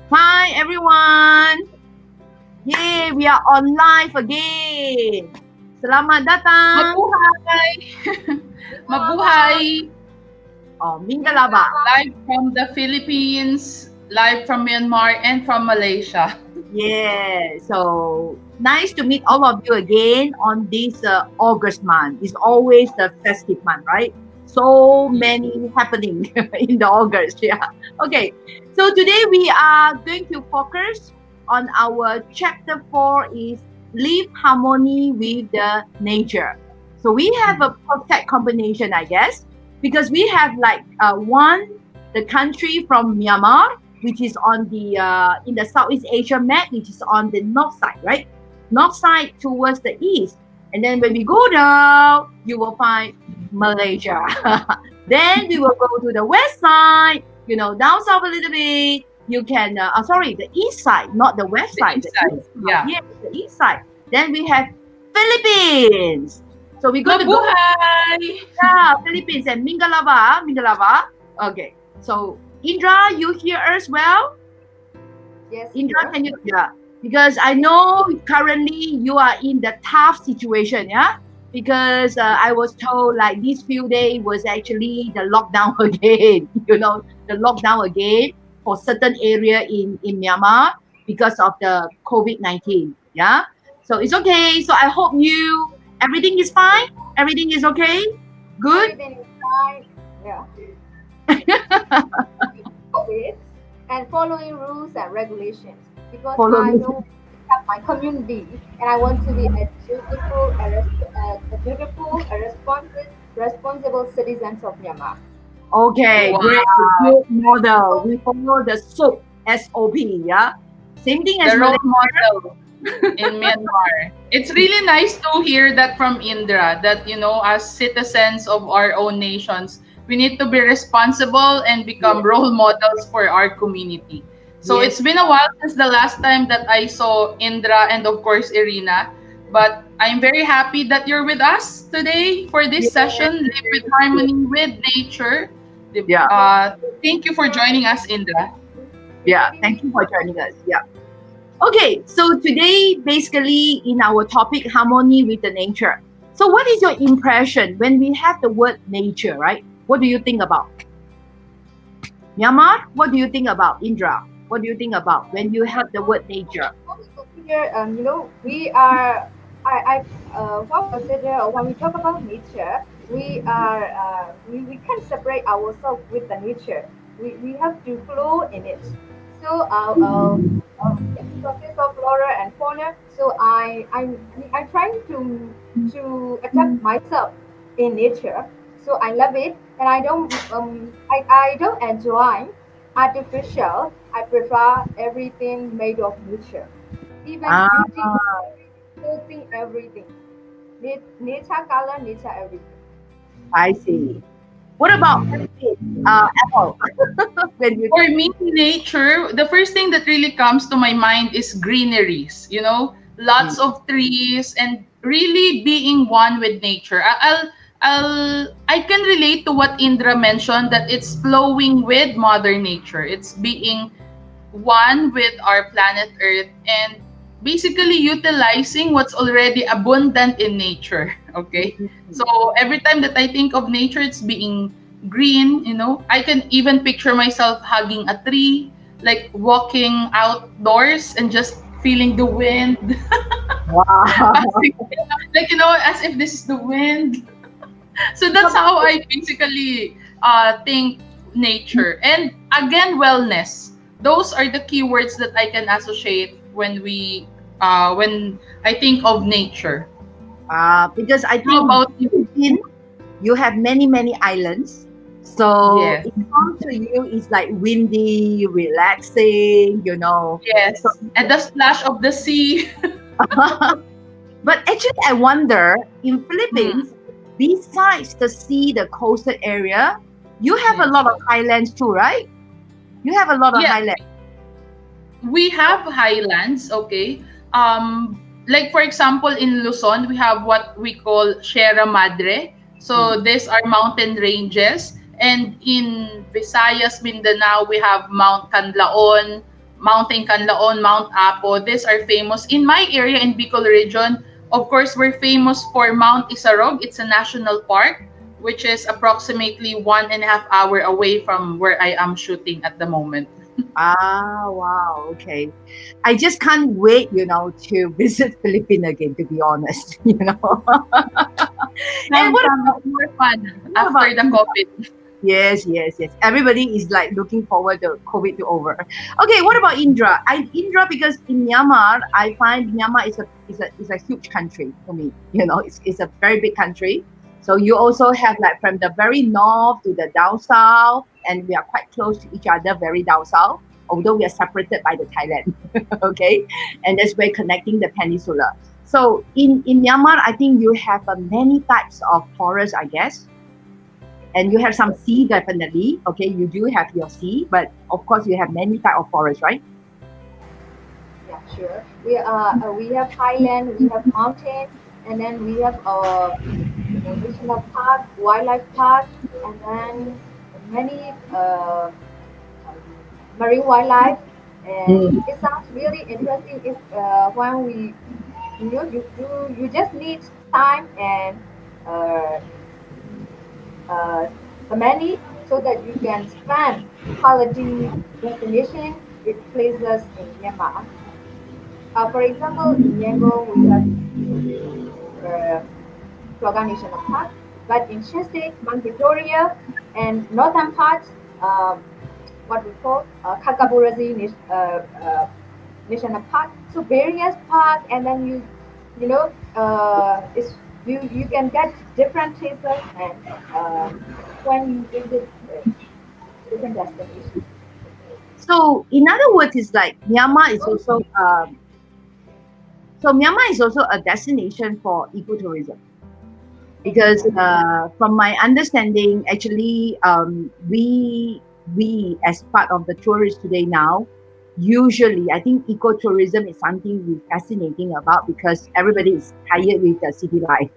Hi everyone! Yay, we are on live again. Selamat datang. Mabuhay! Mabuhay! Oh, Mingalaba. Live from the Philippines, live from Myanmar, and from Malaysia. Yeah, so nice to meet all of you again on this August month. It's always the festive month, right? So many happening in the August. Yeah. Okay. So today we are going to focus on our chapter 4 is live harmony with the nature. So we have a perfect combination, I guess, because we have like the country from Myanmar, which is on the in the Southeast Asia map, which is on the north side, right? North side towards the east. And then when we go down, you will find Malaysia. Then we will go to the west side, down south a little bit. You can, the east side, not the west side. The east side, yeah. Yeah, the east side. Then we have Philippines. So we're going to go. Yeah, Philippines and Mingalava. Okay. So Indra, you hear us well? Yes. Indra, can you? Yeah. Because I know currently you are in the tough situation, yeah? Because I was told like these few days was actually the lockdown again, the lockdown again for certain area in Myanmar because of the COVID-19, yeah? So it's okay. So I hope everything is fine? Everything is okay? Good? Everything is fine. Yeah. COVID and following rules and regulations because I know I have my community and I want to be a responsible citizens of Myanmar. Okay, Wow. great, good model. We follow the SOP, yeah? Same thing as The role Malaysia. model in Myanmar. It's really nice to hear that from Indra, that, as citizens of our own nations, we need to be responsible and become role models for our community. So Yes. it's been a while since the last time that I saw Indra and of course Irina, but I'm very happy that you're with us today for this session, Live with Harmony with Nature. Yeah. Thank you for joining us, Indra. Yeah, thank you for joining us. Yeah. Okay, so today, basically, in our topic, harmony with the nature. So, what is your impression when we have the word nature, right? What do you think about? Myanmar, what do you think about? Indra, what do you think about when you have the word nature? Here, we are. What consider when we talk about nature, we can separate ourselves with the nature. We have to flow in it. So it consists of flora and fauna. So I'm trying to adapt myself in nature. So I love it, and I don't enjoy artificial. I prefer everything made of nature. Even Ah, beauty, clothing, everything. Nature color, nature everything. I see. What about Apple? When you For me, nature, the first thing that really comes to my mind is greeneries, lots of trees and really being one with nature. I can relate to what Indra mentioned, that it's flowing with Mother Nature. It's being one with our planet Earth and basically utilizing what's already abundant in nature. Okay. So every time that I think of nature, it's being green, I can even picture myself hugging a tree, like walking outdoors and just feeling the wind. wow. Like, as if this is the wind. So that's how I basically think nature. And again, wellness. Those are the keywords that I can associate when I think of nature. Because I How think about you? you have many islands. So Yes. it comes to you, it's like windy, relaxing. Yes. So, And the splash of the sea. but actually, I wonder in Philippines, besides the sea, the coastal area, you have a lot of highlands too, right? You have a lot of Yes. highlands. We have highlands, okay? Like for example, in Luzon, we have what we call Sierra Madre. So these are mountain ranges. And in Visayas, Mindanao, we have Mount Canlaon, Mountain Canlaon, Mount Apo. These are famous. In my area, in Bicol region, of course, we're famous for Mount Isarog. It's a national park, which is approximately 1.5 hours away from where I am shooting at the moment. Ah, wow. Okay. I just can't wait, to visit Philippines again, to be honest, And what It's more fun what about after the COVID. Yes, yes, yes. Everybody is like looking forward to COVID to over. Okay, what about Indra? Indra, because in Myanmar, I find Myanmar is a huge country for me. It's a very big country. So you also have like from the very north to the down south, and we are quite close to each other, very down south. Although we are separated by the Thailand, okay, and that's where connecting the peninsula. So in Myanmar, I think you have many types of forests, I guess, and you have some sea definitely. Okay, you do have your sea, but of course you have many type of forests, right? Yeah, sure. We have highland, we have mountain, and then we have national park, wildlife park, and then many marine wildlife. And Mm. it sounds really interesting if when we you just need time and uh, uh, the money so that you can spend quality destination with places in Myanmar. For example, in Yangon we have uh, Flora National Park, but in Chesed, Mount Victoria, and northern parts, what we call Kakaburazi National Park. So various park, and then you know it's you can get different places and when you visit different destinations. So in other words, it's like Myanmar is also Myanmar is also a destination for ecotourism because Exactly. from my understanding, actually, we as part of the tourists today now, usually I think ecotourism is something we're fascinating about because everybody is tired with the city life,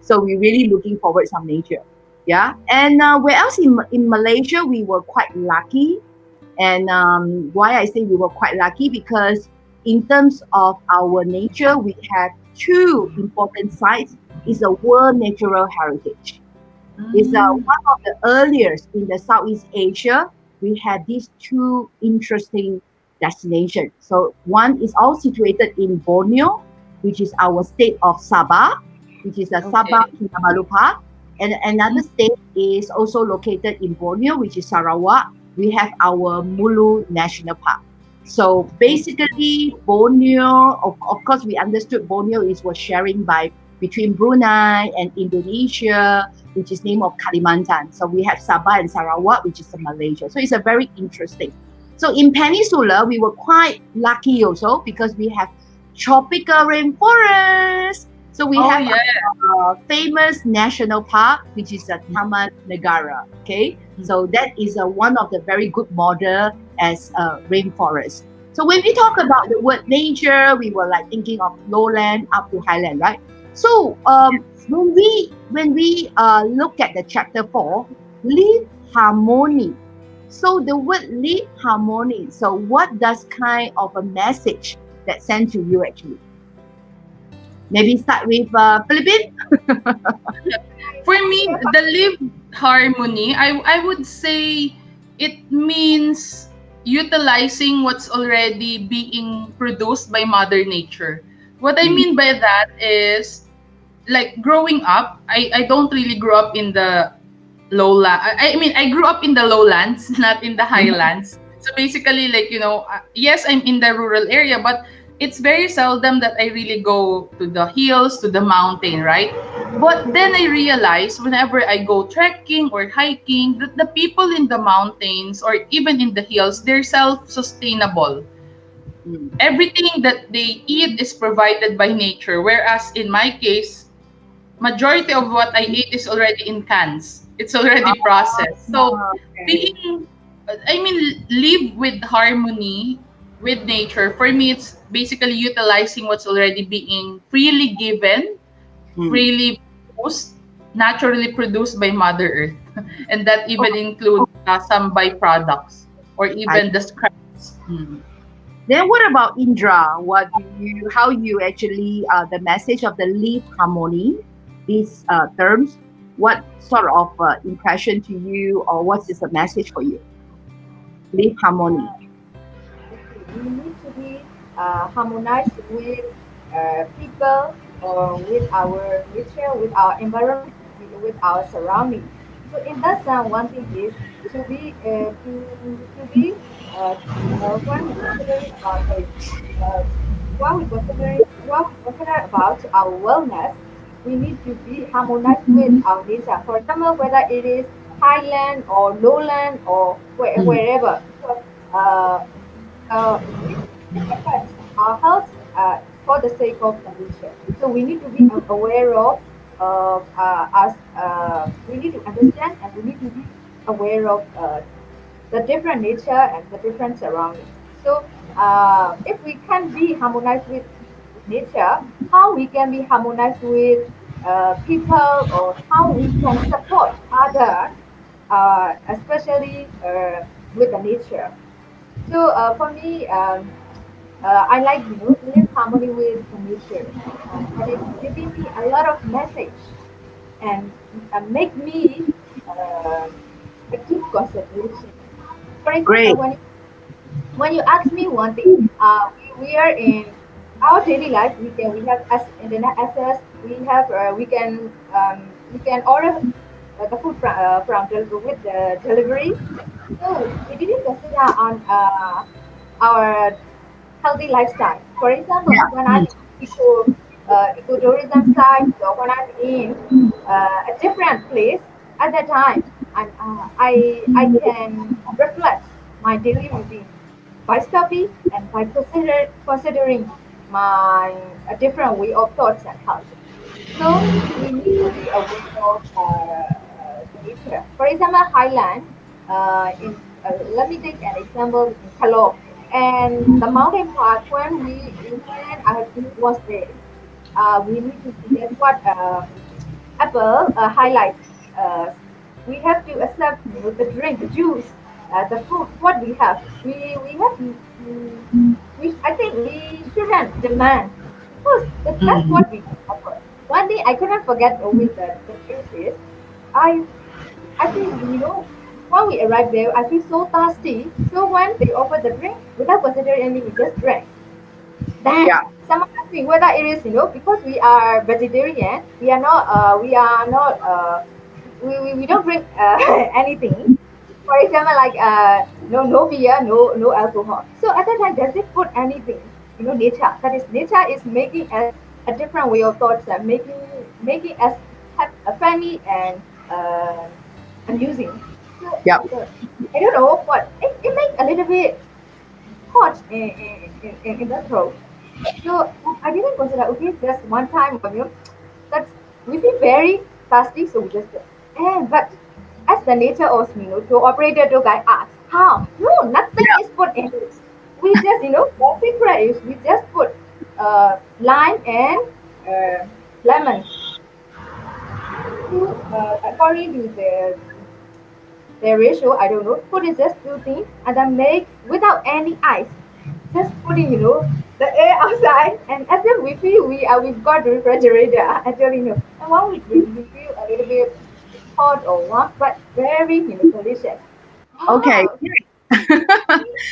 so we're really looking forward some nature. Yeah, and where else in Malaysia we were quite lucky, and why I say we were quite lucky because in terms of our nature, we have two important sites. Is a World Natural Heritage. It's Mm, one of the earliest in the Southeast Asia. We have these two interesting destinations. So one is all situated in Borneo, which is our state of Sabah, which is a Sabah okay. Kinabalu Park. And another state is also located in Borneo, which is Sarawak. We have our Mulu National Park. So basically, Borneo, of course, we understood Borneo was sharing by between Brunei and Indonesia, which is name of Kalimantan. So we have Sabah and Sarawak, which is Malaysia. So it's a very interesting. So in Peninsula, we were quite lucky also because we have tropical rainforest. So we Oh have yeah. a famous national park, which is the Taman Negara. Okay, so that is one of the very good model as a rainforest. So when we talk about the word nature, we were like thinking of lowland up to highland, right? So when we look at the chapter 4, live harmony. So the word live harmony. So what does kind of a message that sent to you actually? Maybe start with Philippines. For me, the live harmony, I would say it means utilizing what's already being produced by Mother Nature. What I Mm, mean by that is like growing up, I don't really grow up in the lowland. I mean, I grew up in the lowlands, not in the mhm, highlands. So basically, like, yes, I'm in the rural area, but it's very seldom that I really go to the hills, to the mountain, right? But then I realize whenever I go trekking or hiking, that the people in the mountains or even in the hills, they're self-sustainable. mm. Everything that they eat is provided by nature. Whereas in my case, majority of what I eat is already in cans. It's already processed. So Okay. being, I mean, live with harmony with nature. For me, it's basically utilizing what's already being freely given, Mm. freely produced, naturally produced by Mother Earth, and that even includes some byproducts or I even the scraps Mhm. Then what about Indra? How you actually, the message of the live harmony, these terms, what sort of impression to you, or what is the message for you? Live harmony. Okay, we need to be harmonized with people or with our nature, with our environment, with our surroundings. So in that sense, one thing is to be uh, when we considering uh, what we consider about our wellness, we need to be harmonized with our nature. For example, whether it is highland or lowland or Mm. wherever. So, uh, it, it affects our health for the sake of the nature. So we need to be aware of us. We need to understand and we need to be aware of the different nature and the different surroundings. So if we can be harmonized with nature, how we can be harmonized with people or how we can support others, especially with the nature. So for me, I like live harmony with nature. That is giving me a lot of message and make me uh, a keep consideration. For example, Great. when you ask me one thing, we are in our daily life. We have as internet access. We can order the food with the delivery. So we didn't consider on our healthy lifestyle. For example, Yeah. when I'm Mm. ecotourism site, or when I'm in a different place at that time, I can reflect my daily routine by stopping and by considering my a different way of thoughts and health. So we need to be aware of the nature. For example, Highland. Let me take an example in Kalong and the mountain park. When I was there, we need to get what Apple highlights. Uh, we have to accept the drink, the juice, the food. What we have, we have to. I think we shouldn't demand because that's Mm. what we can offer. One thing I couldn't forget with the juice is I I feel when we arrived there I feel so thirsty. So when they offer the drink without considering anything, we just drank. Then Yeah. someone asked me whether it is, because we are vegetarian, we don't drink anything. For example, like no beer, no alcohol. So at that time, does it put anything? Nature. That is, nature is making us a different way of thoughts and making us have a funny and uh, amusing. So, Yeah. so I don't know what it makes a little bit hot in the throat. So I didn't consider okay just one time that's we feel very thirsty so we just but as the nature of to operator to guy asks how no nothing Yeah. is put in it. We just the secret is we just put lime and lemon to according to the ratio, I don't know, put it just two things and then make without any ice. Just putting, the air outside and as if we feel we've got the refrigerator actually and when we drink we feel a little bit hot or warm but very delicious. Okay. Oh,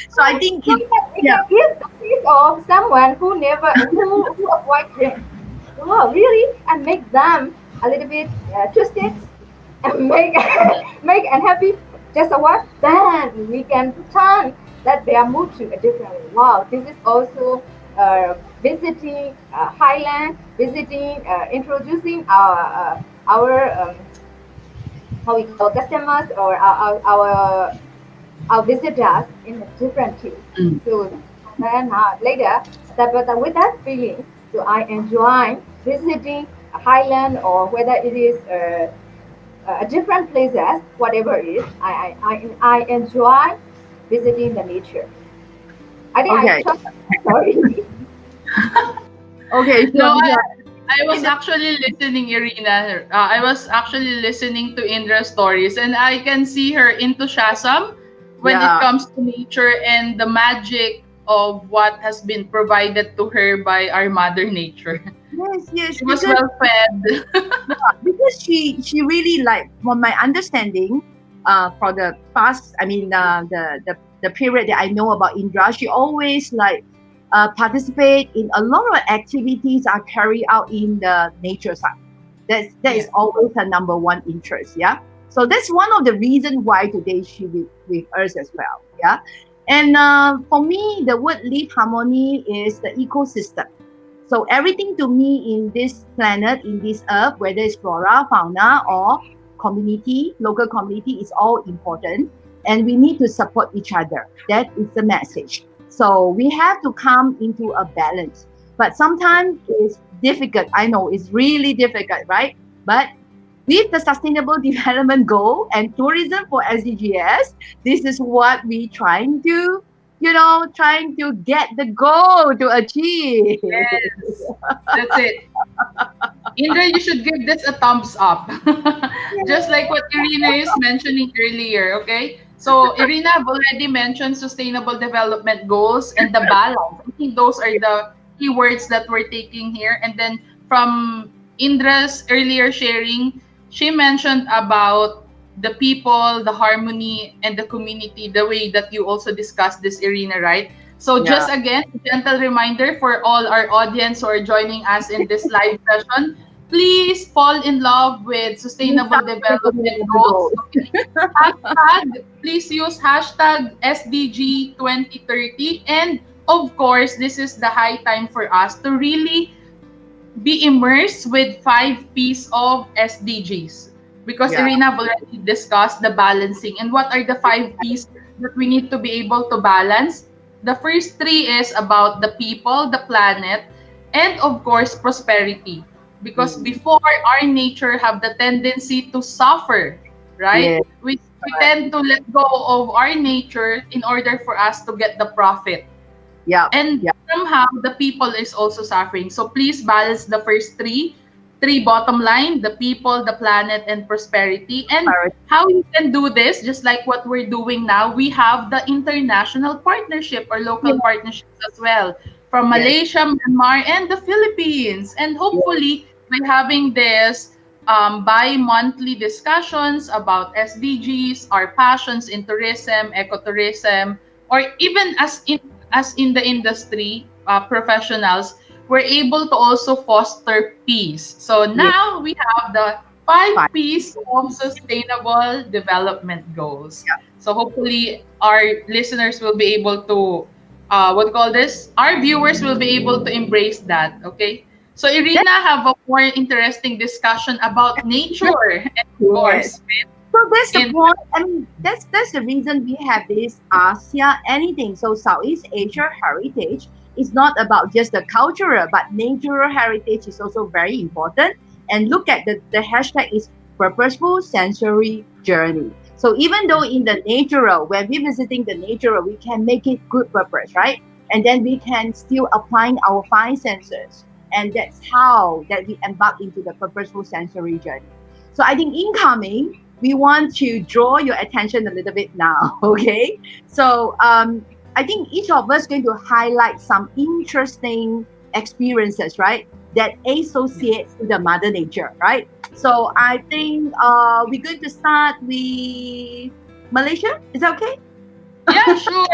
So I think so it. we Yeah. can give the piece of someone who avoid drinks. Wow, really? And make them a little bit twisted and make make unhappy just a what? Then we can turn that their mood to a different way. Wow, this is also visiting Highland, visiting, introducing our how we call customers or our visitors in a different place. Mm. So then later, with that feeling, so I enjoy visiting a highland or whether it is different places, whatever it is. I enjoy visiting the nature. I think I Okay. talked. Sorry. Okay. So No, yeah. I was actually listening, Irina. I was actually listening to Indra's stories, and I can see her enthusiasm when it Yeah. comes to nature and the magic of what has been provided to her by our Mother Nature. Yes, yes, She was well fed. because she really like, from my understanding, for the past, I mean, the period that I know about Indra, she always like participate in a lot of activities are carried out in the nature side. That is Yes. always her number one interest. Yeah. So that's one of the reasons why today she with us as well. Yeah. And for me, the word live harmony is the ecosystem. So everything to me in this planet, in this earth, whether it's flora, fauna, or community, local community, is all important. And we need to support each other. That is the message. So we have to come into a balance. But sometimes it's difficult. I know it's really difficult, right? But with the Sustainable Development Goal and tourism for SDGs, this is what we trying to, trying to get the goal to achieve. Yes. That's it. Indra, you should give this a thumbs up. Just like what Irina is mentioning earlier, okay? So Irina have already mentioned sustainable development goals and the balance. I think those are the keywords that we're taking here. And then from Indra's earlier sharing, she mentioned about the people, the harmony, and the community, the way that you also discussed this, Irina, right? So Yeah. just again, a gentle reminder for all our audience who are joining us in this live session, please fall in love with sustainable development goals. Okay? Please use hashtag SDG 2030. And of course, this is the high time for us to really be immersed with 5 P's of SDGs. Because Yeah. Irina have already discussed the balancing and what are the 5 P's that we need to be able to balance. The first three is about the people, the planet, and of course prosperity. Because Mm. before our nature have the tendency to suffer, right? Yeah. We tend to let go of our nature in order for us to get the profit. Yeah. And Yeah. somehow the people is also suffering. So please balance the first three bottom line, the people, the planet, and prosperity. And how you can do this, just like what we're doing now, we have the international partnership or local partnerships as well from Yes. Malaysia, Myanmar, and the Philippines. And Yes. hopefully by having this bi-monthly discussions about SDGs, our passions in tourism, ecotourism, or even as in the industry professionals, we're able to also foster peace. So Yes. now we have the five Fine. P's of sustainable development goals. Yeah. So hopefully our listeners will be able to what do you call this? Our viewers will be able to embrace that. Okay. So That, Irina have a more interesting discussion about nature and of yes. course So that's the in point. I mean, that's the reason we have this ASEAN anything. So Southeast Asia heritage is not about just the cultural, but natural heritage is also very important. And look at the hashtag is purposeful sensory journey. So even though in the natural, when we're visiting the natural, we can make it good purpose, right? And then we can still applying our five senses. And that's how that we embark into the purposeful sensory journey. So I think incoming, we want to draw your attention a little bit now. Okay. So I think each of us going to highlight some interesting experiences, right? That associate to the mother nature, right? So I think we're going to start with Malaysia. Is that okay? yeah, sure.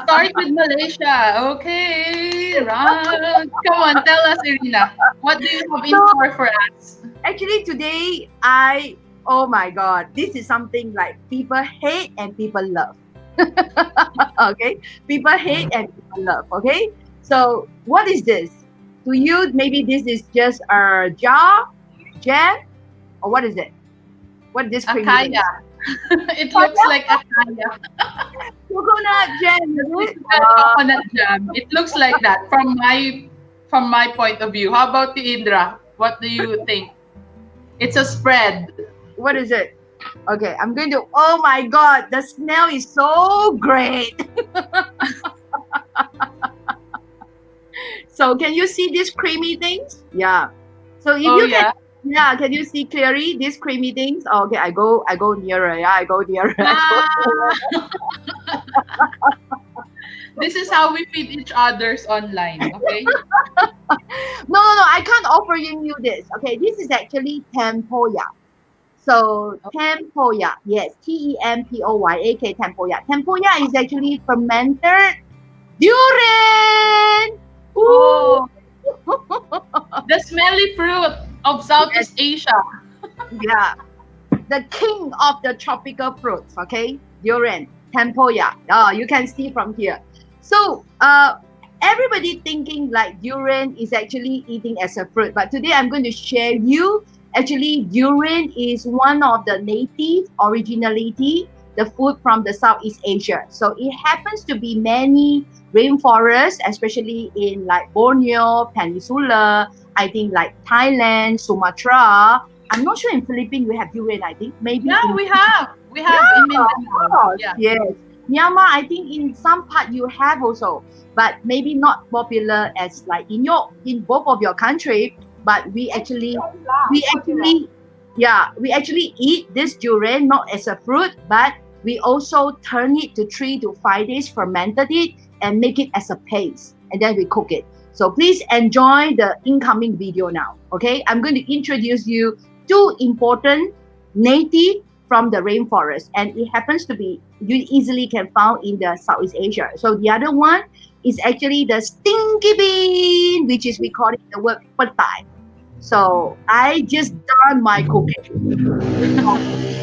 Start with Malaysia. Okay, right. Come on, tell us, Irina. What do you have in So store for us? actually today oh my god, this is something like people hate and people love. Okay, people hate and people love. Okay, so what is this to you? Maybe this is just a jar, jam, or what is it? What this creamy thing? Akaya. It looks like akaya. Coconut jam, The is it? typical coconut jam. It looks like that from my point of view. How about you, Indra? What do you think? It's a spread. What is it? Okay, I'm going to. Oh my god, the smell is so great. So can you see these creamy things? Yeah. So if Oh you can yeah. Yeah, can you see clearly these creamy things? Okay, I go nearer. Yeah, I go nearer. Ah, this is how we feed each others online. Okay. No. I can't offer you this. Okay, this is actually tempoyak. So tempoyak, yes, tempoyak, tempoyak. Tempoyak is actually fermented durian. Ooh. Oh, the smelly fruit of Yes, Southeast Asia. yeah, the king of the tropical fruits. Okay, durian, tempoyak. You can see from here. So, everybody thinking like durian is actually eating as a fruit, but today I'm going to share you. Actually, durian is one of the native originality, the food from the Southeast Asia. So it happens to be many rainforests, especially in like Borneo Peninsula. I think like Thailand, Sumatra. I'm not sure in Philippines we have durian. I think maybe Yeah, in we have in yeah, of Mindanao. course. Yeah. Yes. Myanmar, I think in some part you have also, but maybe not popular as like in both of your country. But we Popular. actually, yeah, we actually eat this durian not as a fruit, but we also turn it to 3 to 5 days, fermented it, and make it as a paste, and then we cook it. So please enjoy the incoming video now. Okay, I'm going to introduce you two important native from the rainforest, and it happens to be you easily can found in the Southeast Asia. So the other one is actually the stinky bean, which is we call it the word petai. So I just done my cooking.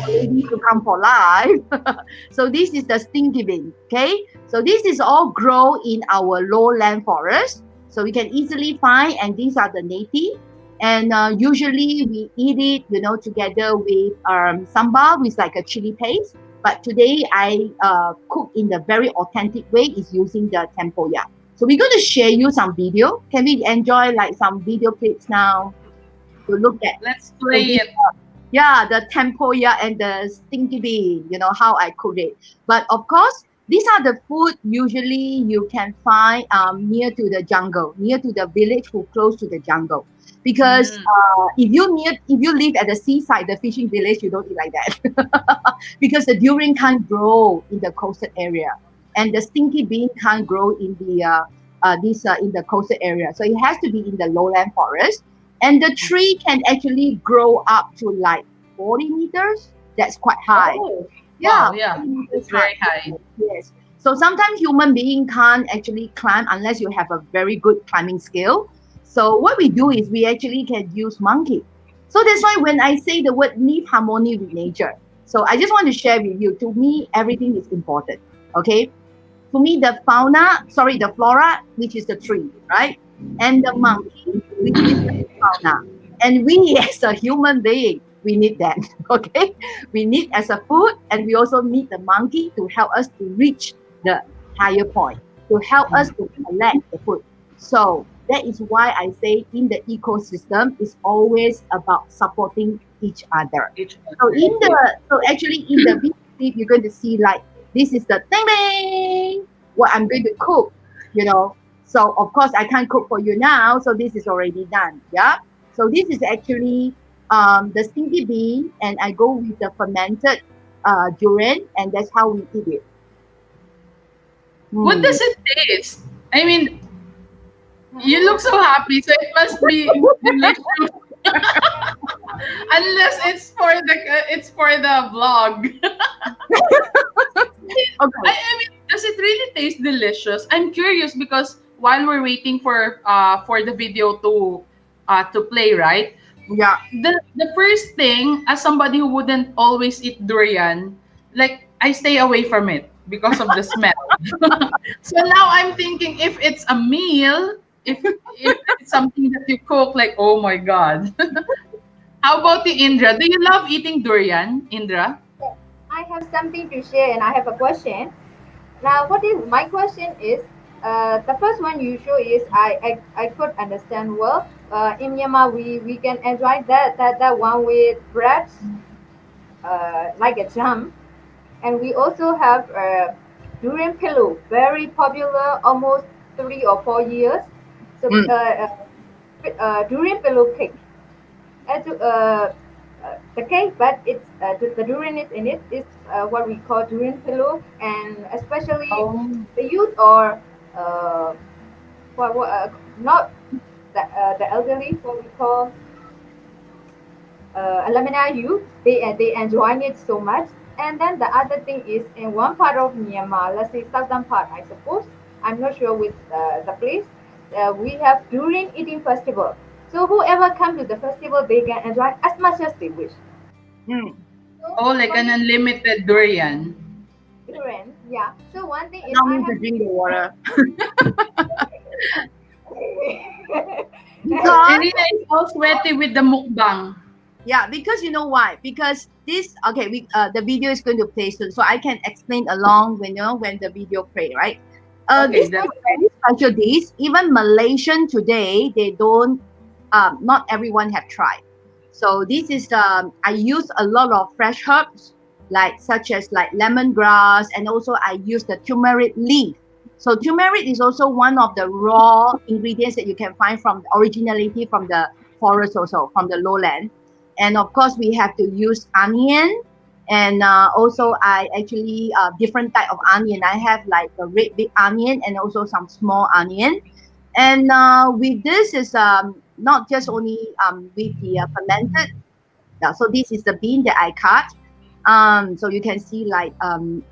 Ready to come for life. So this is the stinky bean. Okay, so this is all grow in our lowland forest, so we can easily find, and these are the native. And usually we eat it, together with sambal, with like a chili paste. But today I cook in the very authentic way, is using the tempoyak. So we're going to share you some video. Can we enjoy like some video clips now to look at? Let's So play this, it. yeah, the tempoyak and the stinky bean, how I cook it. But of course, these are the food usually you can find near to the jungle, near to the village who close to the jungle. Because Mm. if you live at the seaside, the fishing village, you don't eat like that. Because the durian can't grow in the coastal area, and the stinky bean can't grow in the in the coastal area. So it has to be in the lowland forest, and the tree can actually grow up to like 40 meters. That's quite high. Oh, Yeah, wow, yeah. 40 meters It's high. very high. Yes. So sometimes human being can't actually climb unless you have a very good climbing skill. So what we do is we actually can use monkey. So that's why when I say the word live harmony with nature. So I just want to share with you. To me, everything is important. Okay. For me, the flora, which is the tree, right? And the monkey, which is the fauna. And we as a human being, we need that. Okay. We need as a food, and we also need the monkey to help us to reach the higher point, to help us to collect the food. So that is why I say in the ecosystem is always about supporting each other. Each So other. actually in the video clip, you're going to see like this is the ding ding what I'm going to cook. So of course I can't cook for you now. So this is already done. Yeah. So this is actually the stinky bean, and I go with the fermented durian, and that's how we eat it. What Hmm. does it taste? I mean, you look so happy, so it must be delicious. Unless it's for the vlog. Okay. I mean, does it really taste delicious? I'm curious because while we're waiting for the video to play, right? Yeah. The first thing, as somebody who wouldn't always eat durian, like I stay away from it because of the smell. So now I'm thinking if it's a meal, if it's something that you cook, like oh my god. How about you, Indra? Do you love eating durian, Indra? I have something to share and I have a question. Now, what is my question is, the first one you show is I could understand well. In Myanmar, we can enjoy that one with bread, like a jam, and we also have durian pillow, very popular, almost 3 or 4 years. So Mm. durian pillow cake. the cake, but it's the durian is in it is what we call durian pillow, and especially Oh. the youth or uh, not the elderly, what we call alumni youth, they enjoying it so much. And then the other thing is in one part of Myanmar, let's say southern part, I suppose. I'm not sure with the place. We have during eating festival. So whoever come to the festival, they can enjoy as much as they wish. Mm. So Oh, like for an me, unlimited durian. durian, yeah. So one thing is Allow I me to have drink the water. and Because Irina is all sweaty with the mukbang. yeah, because you know why? Because this okay, we the video is going to play soon, so I can explain along when when the video play, right? This Okay, is that's a very special dish. Even Malaysian today, they don't. Not everyone have tried. So this is I use a lot of fresh herbs, like such as like lemongrass, and also I use the turmeric leaf. So turmeric is also one of the raw ingredients that you can find from originality from the forest, also from the lowland. And of course we have to use onion, and also I actually different type of onion. I have like a red big onion and also some small onion. And with this is not just only with the fermented. Yeah, so this is the bean that I cut. So you can see like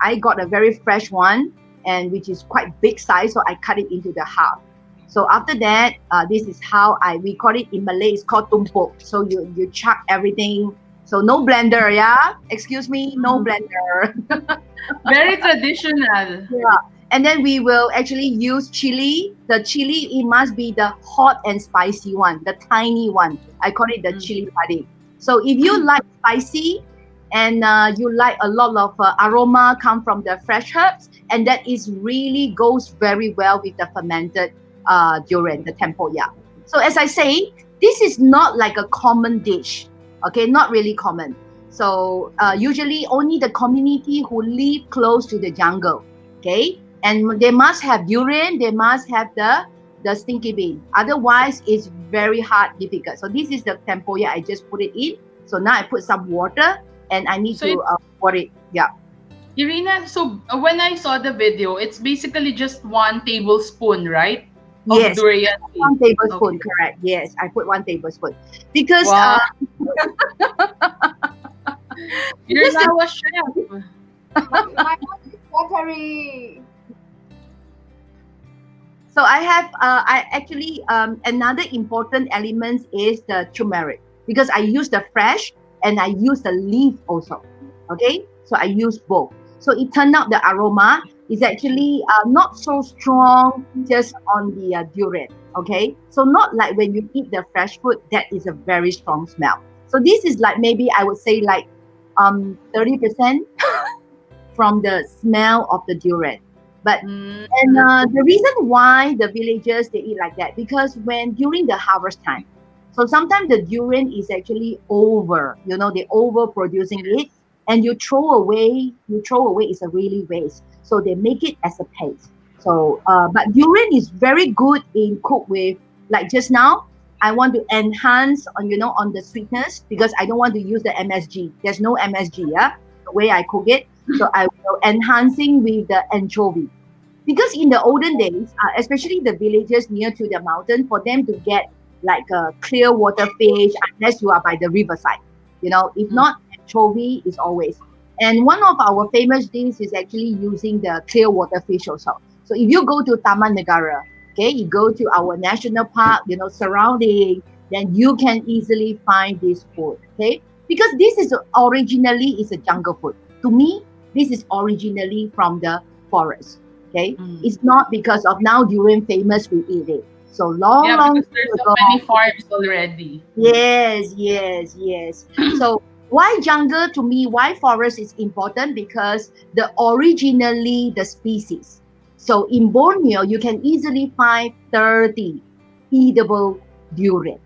I got a very fresh one, and which is quite big size, so I cut it into the half. So after that, this is how we call it in Malay. It's called tumpuk. So you chuck everything. So no blender, yeah. Excuse me, no blender. very traditional. Yeah. And then we will actually use chili. The chili, it must be the hot and spicy one, the tiny one. I call it the Mm. chili padi. So if you like spicy and you like a lot of aroma come from the fresh herbs, and that is really goes very well with the fermented durian, the tempoyak. So as I say, this is not like a common dish. Okay, not really common. So usually only the community who live close to the jungle. Okay, and they must have durian. They must have the stinky bean. Otherwise, it's very hard, difficult. So this is the tempoyak. I just put it in. So now I put some water, and I need So to it's pour it. Yeah. Irina, so when I saw the video, it's basically just 1 tablespoon, right? Of Yes, durian one paste. tablespoon. Okay. Correct. Yes, I put 1 tablespoon because Wow, you're because the now a chef. my mouth is watery. So I actually another important element is the turmeric, because I use the fresh and I use the leaf also. Okay, so I use both. So it turned out the aroma is actually not so strong just on the durian. Okay, so not like when you eat the fresh food, that is a very strong smell. So this is like maybe I would say like 30% from the smell of the durian. But Mm. and the reason why the villagers they eat like that, because when during the harvest time, so sometimes the durian is actually over, they over producing it, and you throw away is a really waste. So they make it as a paste. So but durian is very good in cook with, like just now. I want to enhance on on the sweetness, because I don't want to use the MSG. There's no MSG, yeah, the way I cook it. So I will enhancing with the anchovy, because in the olden days, especially the villages near to the mountain, for them to get like a clear water fish, unless you are by the riverside, if Mm. not, anchovy is always. And one of our famous dishes is actually using the clear water fish also. So if you go to Taman Negara, okay, you go to our national park, surrounding, then you can easily find this food, okay, because this is originally is a jungle food. To me, this is originally from the forest. Okay, Mm. it's not because of now durian famous we eat it. So long, Yeah, long because time there's so ago. many farms already. Yes, yes, yes. So why jungle to me? Why forest is important? Because the originally the species. So in Borneo, you can easily find 30 edible durian,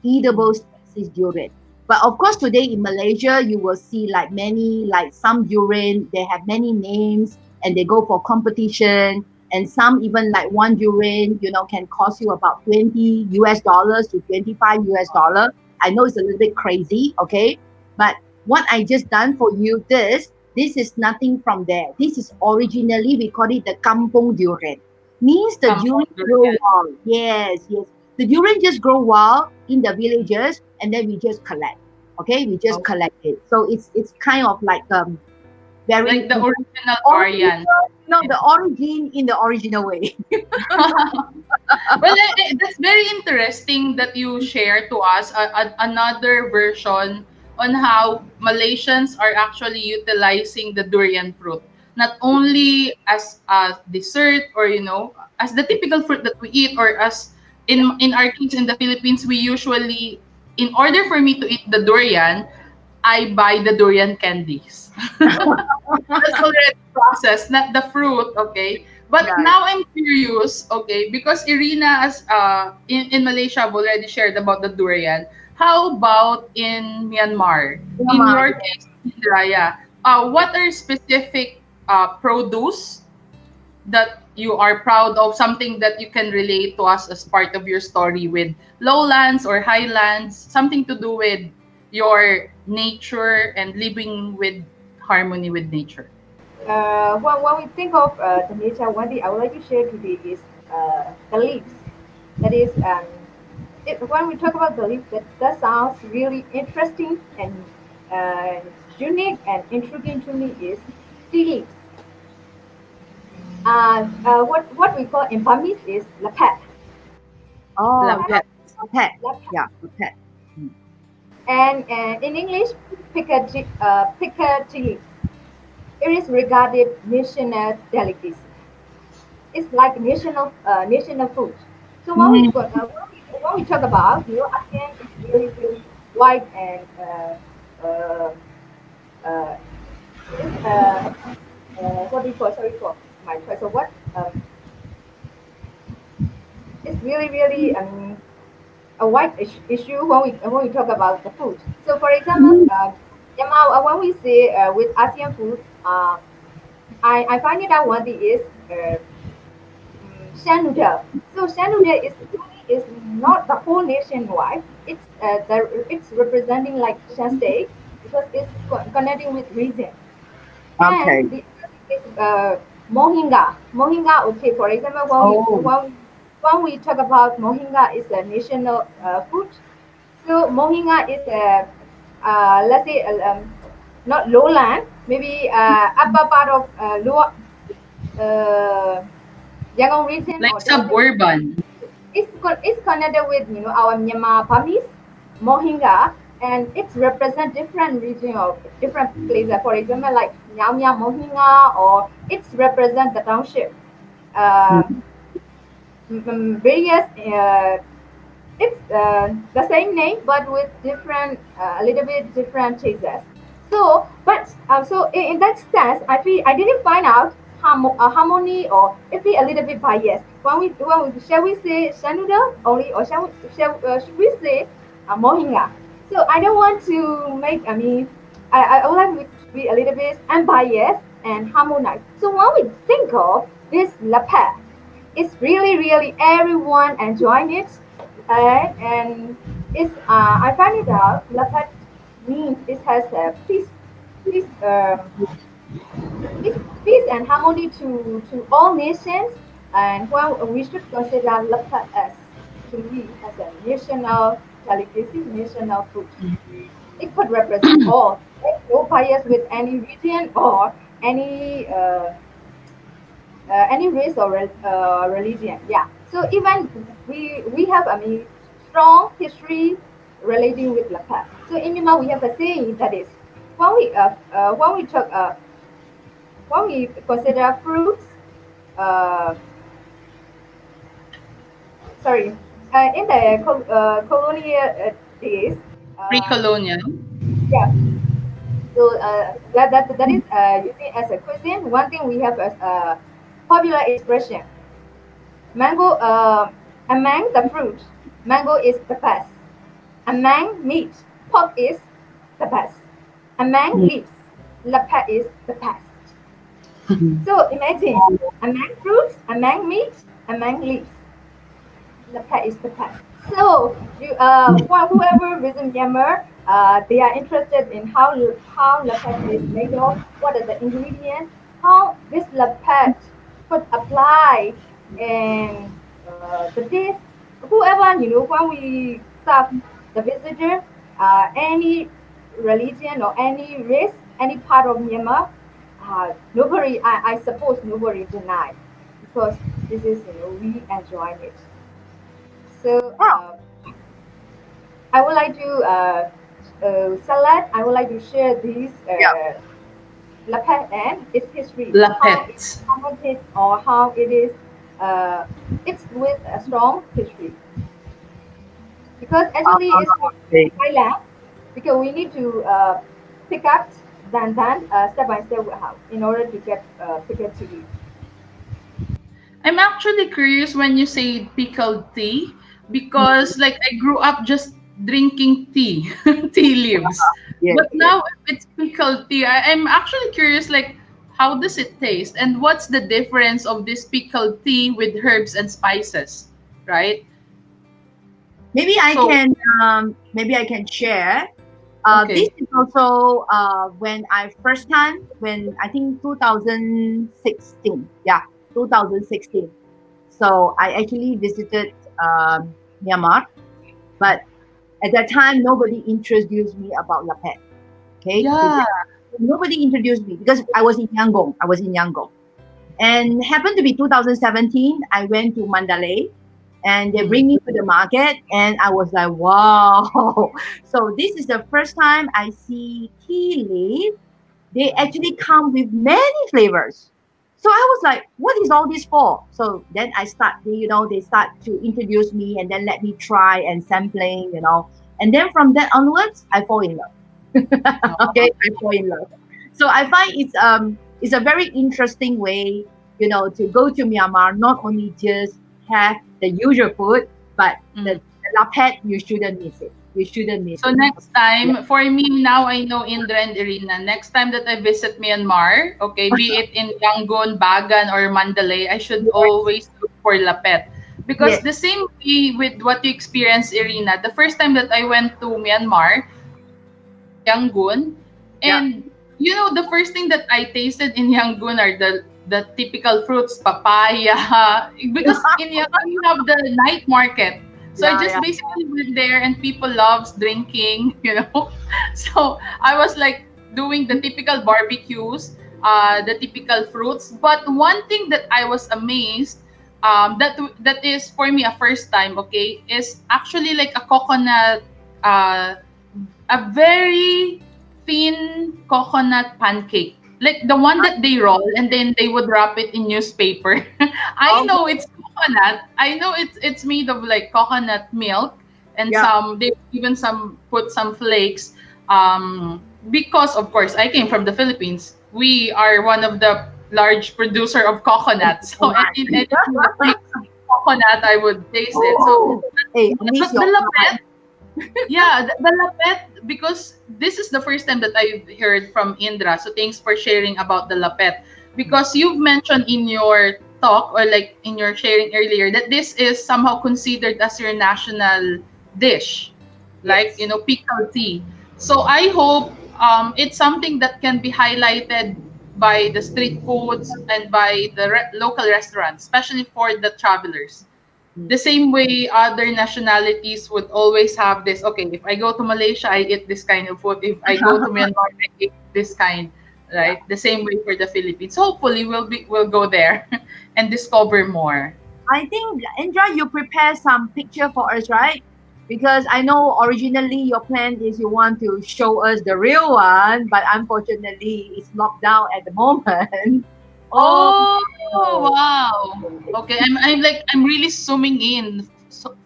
edible species durian. But of course, today in Malaysia, you will see like many, like some durian, they have many names and they go for competition. And some even like one durian, can cost you about 20 US dollars to 25 US dollar. I know it's a little bit crazy, okay? But what I just done for you, this is nothing from there. This is originally, we call it the kampung durian. Means the Kampong durian grow durian. wild. Yes, yes. The durian just grow wild in the villages, and then we just collect. Okay, we just Oh, collect it. So it's kind of like very like the original variant. original, the origin in the original way. Well, that's very interesting that you share to us another version on how Malaysians are actually utilizing the durian fruit, not only as a dessert or as the typical fruit that we eat, or as in our case in the Philippines, we usually, in order for me to eat the durian, I buy the durian candies. That's already processed, not the fruit, okay? But Right. now I'm curious, okay, because Irina, as in Malaysia, I've already shared about the durian. How about in Myanmar? In Myanmar, your yeah. case, Indra, yeah, what are specific produce that you are proud of, something that you can relate to us as part of your story with lowlands or highlands, something to do with your nature and living with harmony with nature? When we think of the nature, one thing I would like to share today is the leaves. That is, when we talk about the leaf, that sounds really interesting and uh, unique and intriguing to me is tea leaves. What we call in Burmese is lapet. Oh, Lapet, yes. Lapet. Pet. lapet. Yeah, pet. Mm. And in English, picker tea leaves. It is regarded national delicacy. It's like national food. So Mm. when we talk about ASEAN is really wide and uh, uh, it's what do you call, sorry for my choice. So what it's really a wide issue when we talk about the food. So for example, Mm. Yamal, when we say with ASEAN food, I find it out one thing is Shan noodle. So Shan noodle is not the whole nationwide. It's representing like Shan state because it's connecting with region. Okay. And the other thing is mohinga. Mohinga. Okay, for example, Oh, when we talk about mohinga, is a national food. So mohinga is a let's say not lowland, maybe upper part of lower uh, Yangon region Like or Delta region. suburban. It's connected with our Myanmar Burmese, Mohinga, and it's represent different region of different places. For example, like Nyam Nyam Mohinga, or it's represent the township. Uh, mm. Various it's the same name but with different a little bit different tastes. So but so in that sense I didn't find out harmony, or if we a little bit biased when we shall we say shanuda only, or should we say mohinga. So I don't want to make, I would like to be a little bit unbiased and harmonize. So when we think of this lapel, it's really everyone enjoying it, and it's I find it out Lapat means it has a peace, peace and harmony to all nations, and when we should consider Lapat as to me as a national delicacy, national food. It could represent all. There's no bias with any region or any uh, any race or religion. Yeah. So even we have strong history relating with Lapad. So in Myanmar we have a saying that is when we talk when we consider fruits. Uh, Sorry. In the colonial days. Uh, Pre-colonial. yeah. So that is using as a cuisine. One thing we have as a popular expression. Mango, among the fruit, mango is the best. Among meat, pork is the best. Among Mm. leaves, lapet is the best. Mm. So imagine, among fruits, among meat, among leaves. the pet is the pet. So whoever visit Myanmar, they are interested in how the pet is made of, what are the ingredients, how this the pet could apply, and the dish. Whoever when we serve the visitor, any religion or any race, any part of Myanmar, nobody, I suppose nobody deny, because this is we enjoy it. So Wow. I would like to select. I would like to share this Yeah. Lapet and its history, how it Lapets. started or how it is. Uh, it's with a strong history, because actually it's from Okay. Thailand. Because we need to pick up then step by step how in order to get pick up to you. I'm actually curious when you say pickled tea because like I grew up just drinking tea, tea leaves. Yes. But now if it's pickled tea, I'm actually curious like how does it taste and what's the difference of this pickled tea with herbs and spices, right? Maybe I So, can maybe I can share. This okay. is also when I first time when I think 2016. Yeah, 2016. So I actually visited Myanmar, but at that time nobody introduced me about Lapet. Okay, Yeah. nobody introduced me because I was in Yangon. I was in Yangon, and happened to be 2017. I went to Mandalay and they Mm. bring me to the market and I was like, wow. So this is the first time I see tea leaf. They actually come with many flavors. So I was like, what is all this for? So then I start, they start to introduce me and then let me try and sampling. And then from that onwards, I fall in love. Okay, I fall in love. So I find it's a very interesting way, to go to Myanmar, not only just have the usual food, but Mm. the lapet, you shouldn't miss it. You shouldn't miss So it. next Yeah. time, for me now I know Indra and Irina. Next time that I visit Myanmar, okay, be it in Yangon, Bagan, or Mandalay, I should Yes. always look for lapet. Because Yes. the same way with what you experienced, Irina, the first time that I went to Myanmar, Yangon, Yeah. and you know the first thing that I tasted in Yangon are the typical fruits, papaya, because in Yangon you have the night market. So I Yeah. just Yeah. basically went there and people loves drinking, you know. So I was like doing the typical barbecues, the typical fruits. But one thing that I was amazed, that is for me a first time, okay, is actually like a coconut, uh, a very thin coconut pancake. Like the one that they roll and then they would wrap it in newspaper. I Okay. know it's coconut. I know it's made of like coconut milk and Yeah. some they even some put some flakes. Because of course I came from the Philippines. We are one of the large producer of coconut. Oh So my. anything that makes coconut I would taste it. So Oh. Hey, I miss but the your lapet, plant. yeah, the lapet, because this is the first time that I've heard from Indra. So thanks for sharing about the lapet. Because you've mentioned in your talk or like in your sharing earlier that this is somehow considered as your national dish, like, you Yes. know, pickled tea. So I hope it's something that can be highlighted by the street foods and by the local restaurants, especially for the travelers, Mm. the same way other nationalities would always have this. Okay, if I go to Malaysia, I eat this kind of food. If I go to Myanmar, I eat this kind. Yeah. Right, the same way for the Philippines. Hopefully, we'll go there and discover more. I think, Indra, you prepare some picture for us, right? Because I know originally your plan is you want to show us the real one, but unfortunately it's locked down at the moment. Oh Oh, no. wow. Okay, I'm really zooming in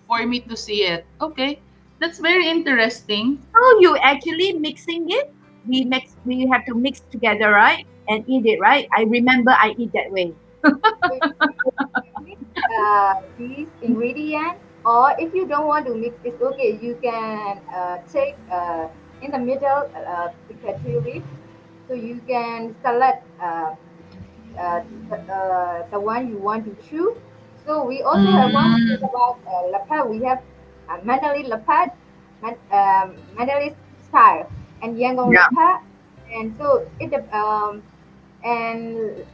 for me to see it. Okay, that's very interesting. So you actually mixing it? We have to mix together, right? And eat it, right? I remember I eat that way. So you mix these ingredients, or if you don't want to mix, it's okay. You can take in the middle the category, so you can select the one you want to choose. So we also have one thing Mm. about leopard. We have Manali leopard, Manali style, and Yangon Yeah. leopard, and so and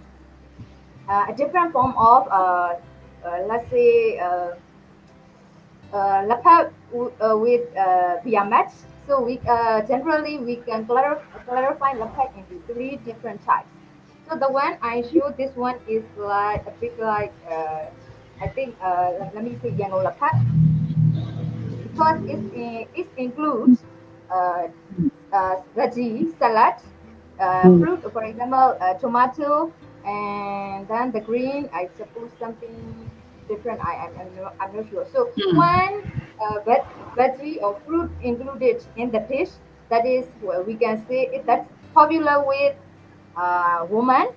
a different form of let's say leopard with PMX. So we generally we can clarify leopard into three different types. So the one I showed, this one is like a bit like I think let me say yellow leopard because it includes uh, veggie salad, Mm. fruit, for example, tomato, and then the green. I suppose something different. I'm not sure. So Mm. one veggie or fruit included in the dish. That is, well, we can say that's popular with women,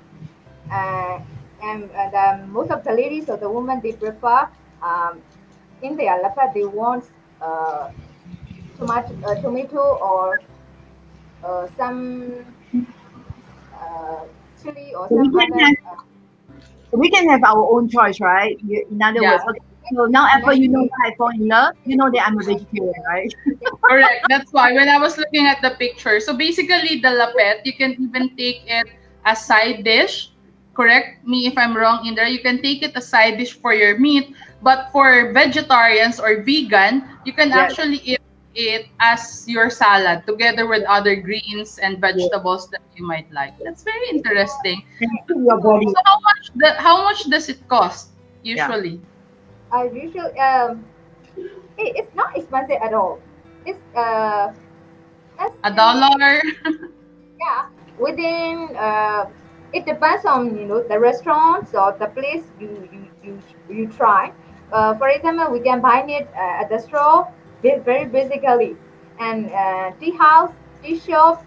uh, and most of the ladies or the women they prefer um, in their laptop they want uh, tomato or some uh, chili or So we some can other. have we can have our own choice, right? In other words, Yeah. okay. So now, And Apple, then you know why I fall in love. You know that I'm a vegetarian, right? Correct. That's why when I was looking at the picture, so basically the lapet, you can even take it as side dish. Correct me if I'm wrong, Indra. You can take it as side dish for your meat, but for vegetarians or vegan, you can Yes. actually eat it as your salad together with other greens and Yes. vegetables that you might like. That's very interesting. And keep your body. So how much does it cost Yeah. usually? I usually it's not expensive at all. It's let's A say dollar? yeah, within it depends on the restaurants or the place you try. For example, we can buy it at the store, very basically, and tea house, tea shop,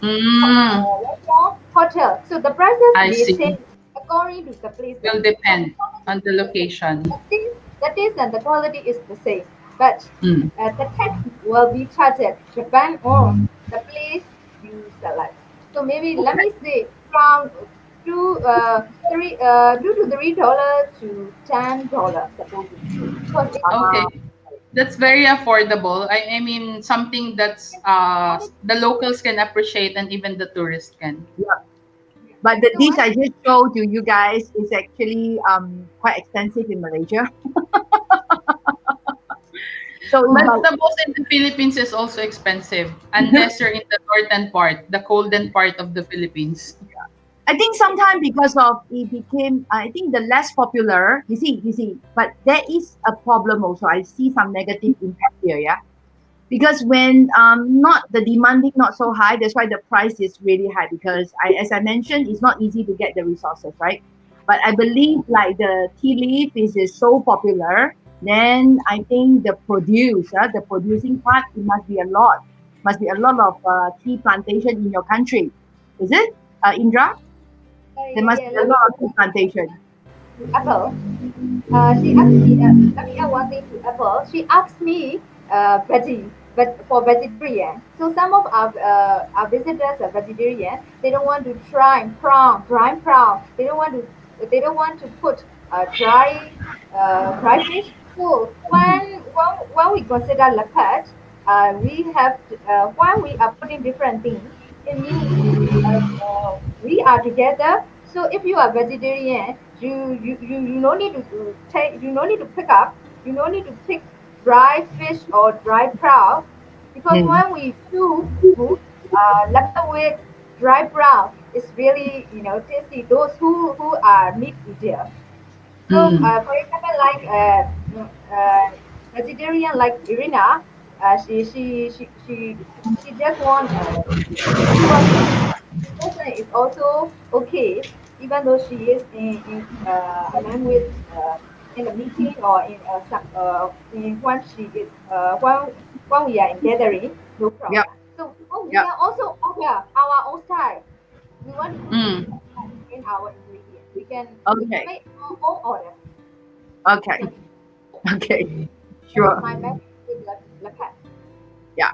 Mm, restaurant, hotel. So the prices I may see. change according to the places. Will But the depend quality on the is the same. location. The taste and the quality is the same. But Mm. the tax will be charged depend on the place you select. So maybe let Okay. me say from $2 to $3 to $10 supposedly because it Okay, Uh, that's very affordable. I mean, something that's quality. the locals can appreciate and even the tourists can. yeah. But the So dish one I just showed to you guys is actually quite expensive in Malaysia. So it's about Vegetables in the Philippines is also expensive unless you're in the northern part, the colden part of the Philippines. I think sometimes because of it became, I think the less popular. You see, but there is a problem also. I see some negative impact here. Yeah, because when not the demanding not so high, that's why the price is really high. Because as I mentioned, it's not easy to get the resources, right? But I believe like the tea leaf is so popular, then I think the producing part, it must be a lot of tea plantation in your country, is it, Indra? There yeah, must yeah, be a lot of tea plantation. Apple. She asked me, let me add one thing to Apple. She asked me, but for vegetarian. So some of our visitors are vegetarian. They don't want to try dry prawn. They don't want to put dry fish. So when we consider leopard, we have when we are putting different things, it means we are together. So if you are vegetarian, you don't need to take, you don't need to pick up, you don't need to pick dry fish or dry prawn, because Mm. when we chew food, leopard with dry prawn is really tasty. Those who are meat eater. So Mm. for example, like vegetarian like Irina, she just want this person is also okay, even though she is in along with in a meeting or in when she is when we are in gathering, no Yep. problem. So we Yep. can also order our own style. We want to put Mm. different style in our ingredient. We can Okay. make our own order. We Okay. can. Okay. That is Sure. my message with the cat. Yeah.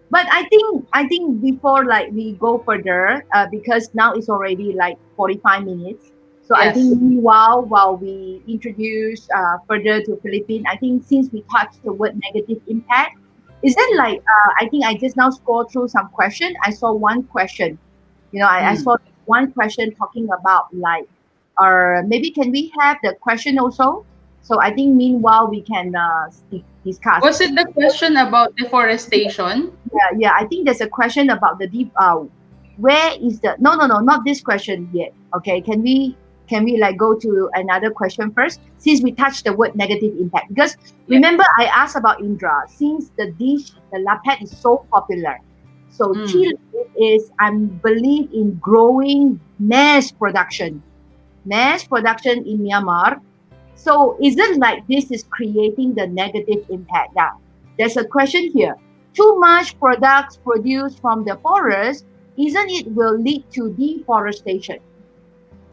But I think before like we go further, because now it's already like 45 minutes. So I Yes. think meanwhile, while we introduce further to Philippines, I think since we touched the word negative impact, is it like I think I just now scrolled through some question. I saw one question. I Mm. saw one question talking about like, maybe can we have the question also? So I think meanwhile we can discuss. Was it the question about deforestation? Yeah. I think there's a question about the deep. Where is the no, not this question yet. Okay, can we like go to another question first since we touched the word negative impact? Because Yes. remember I asked about Indra since the dish the lapet is so popular. So tea Mm. leaf is I believe in growing mass production in Myanmar. So is it like this is creating the negative impact? Yeah. There's a question here. Too much products produced from the forest, isn't it will lead to deforestation?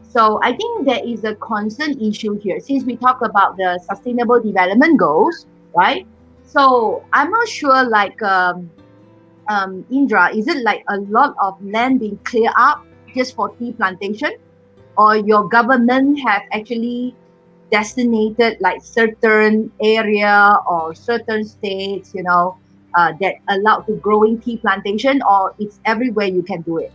So I think there is a concern issue here since we talk about the sustainable development goals, right? So I'm not sure like Indra, is it like a lot of land being cleared up just for tea plantation? Or your government have actually designated like certain area or certain states, that allowed to growing tea plantation, or it's everywhere you can do it?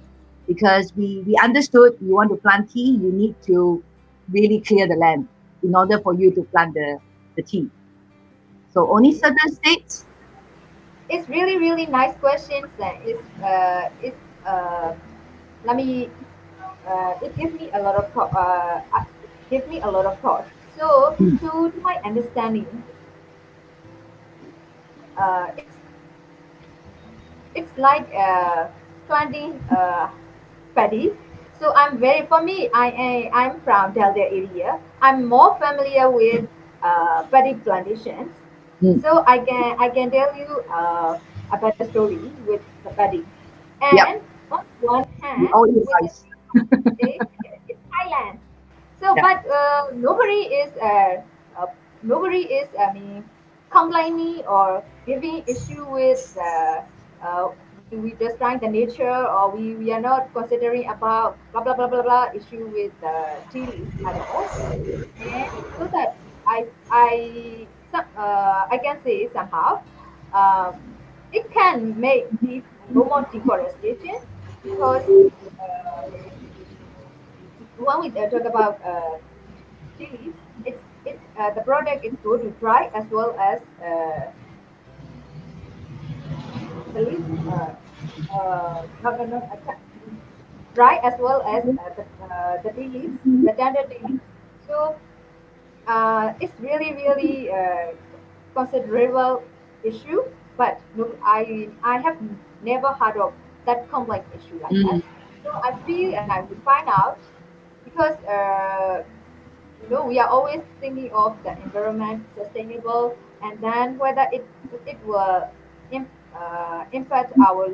Because we understood you want to plant tea, you need to really clear the land in order for you to plant the tea. So only certain states. It's really really nice questions. It's let me it gives me a lot of give me a lot of thought. So Mm. to my understanding, it's like planting paddy. So for me, I'm from Delta area. I'm more familiar with paddy plantations. Mm. So I can tell you a better story with the paddy. Yep, And on one we hand, all eat with rice. it's Thailand. So, Yeah. but nobody is I mean complaining or giving issue with we just trying the nature, or we are not considering about blah blah blah blah blah issue with tea leaves at all. And so that I can say somehow uh, it can make no more deforestation because uh, when we talk about chilies, the product is going to dry as well as the leaves, not dry as well as the tea leaves, the tender tea leaves. So it's really really considerable issue, but no, I have never heard of that complex issue like Mm. that. So I feel and I would find out because we are always thinking of the environment sustainable, and then whether it will impact our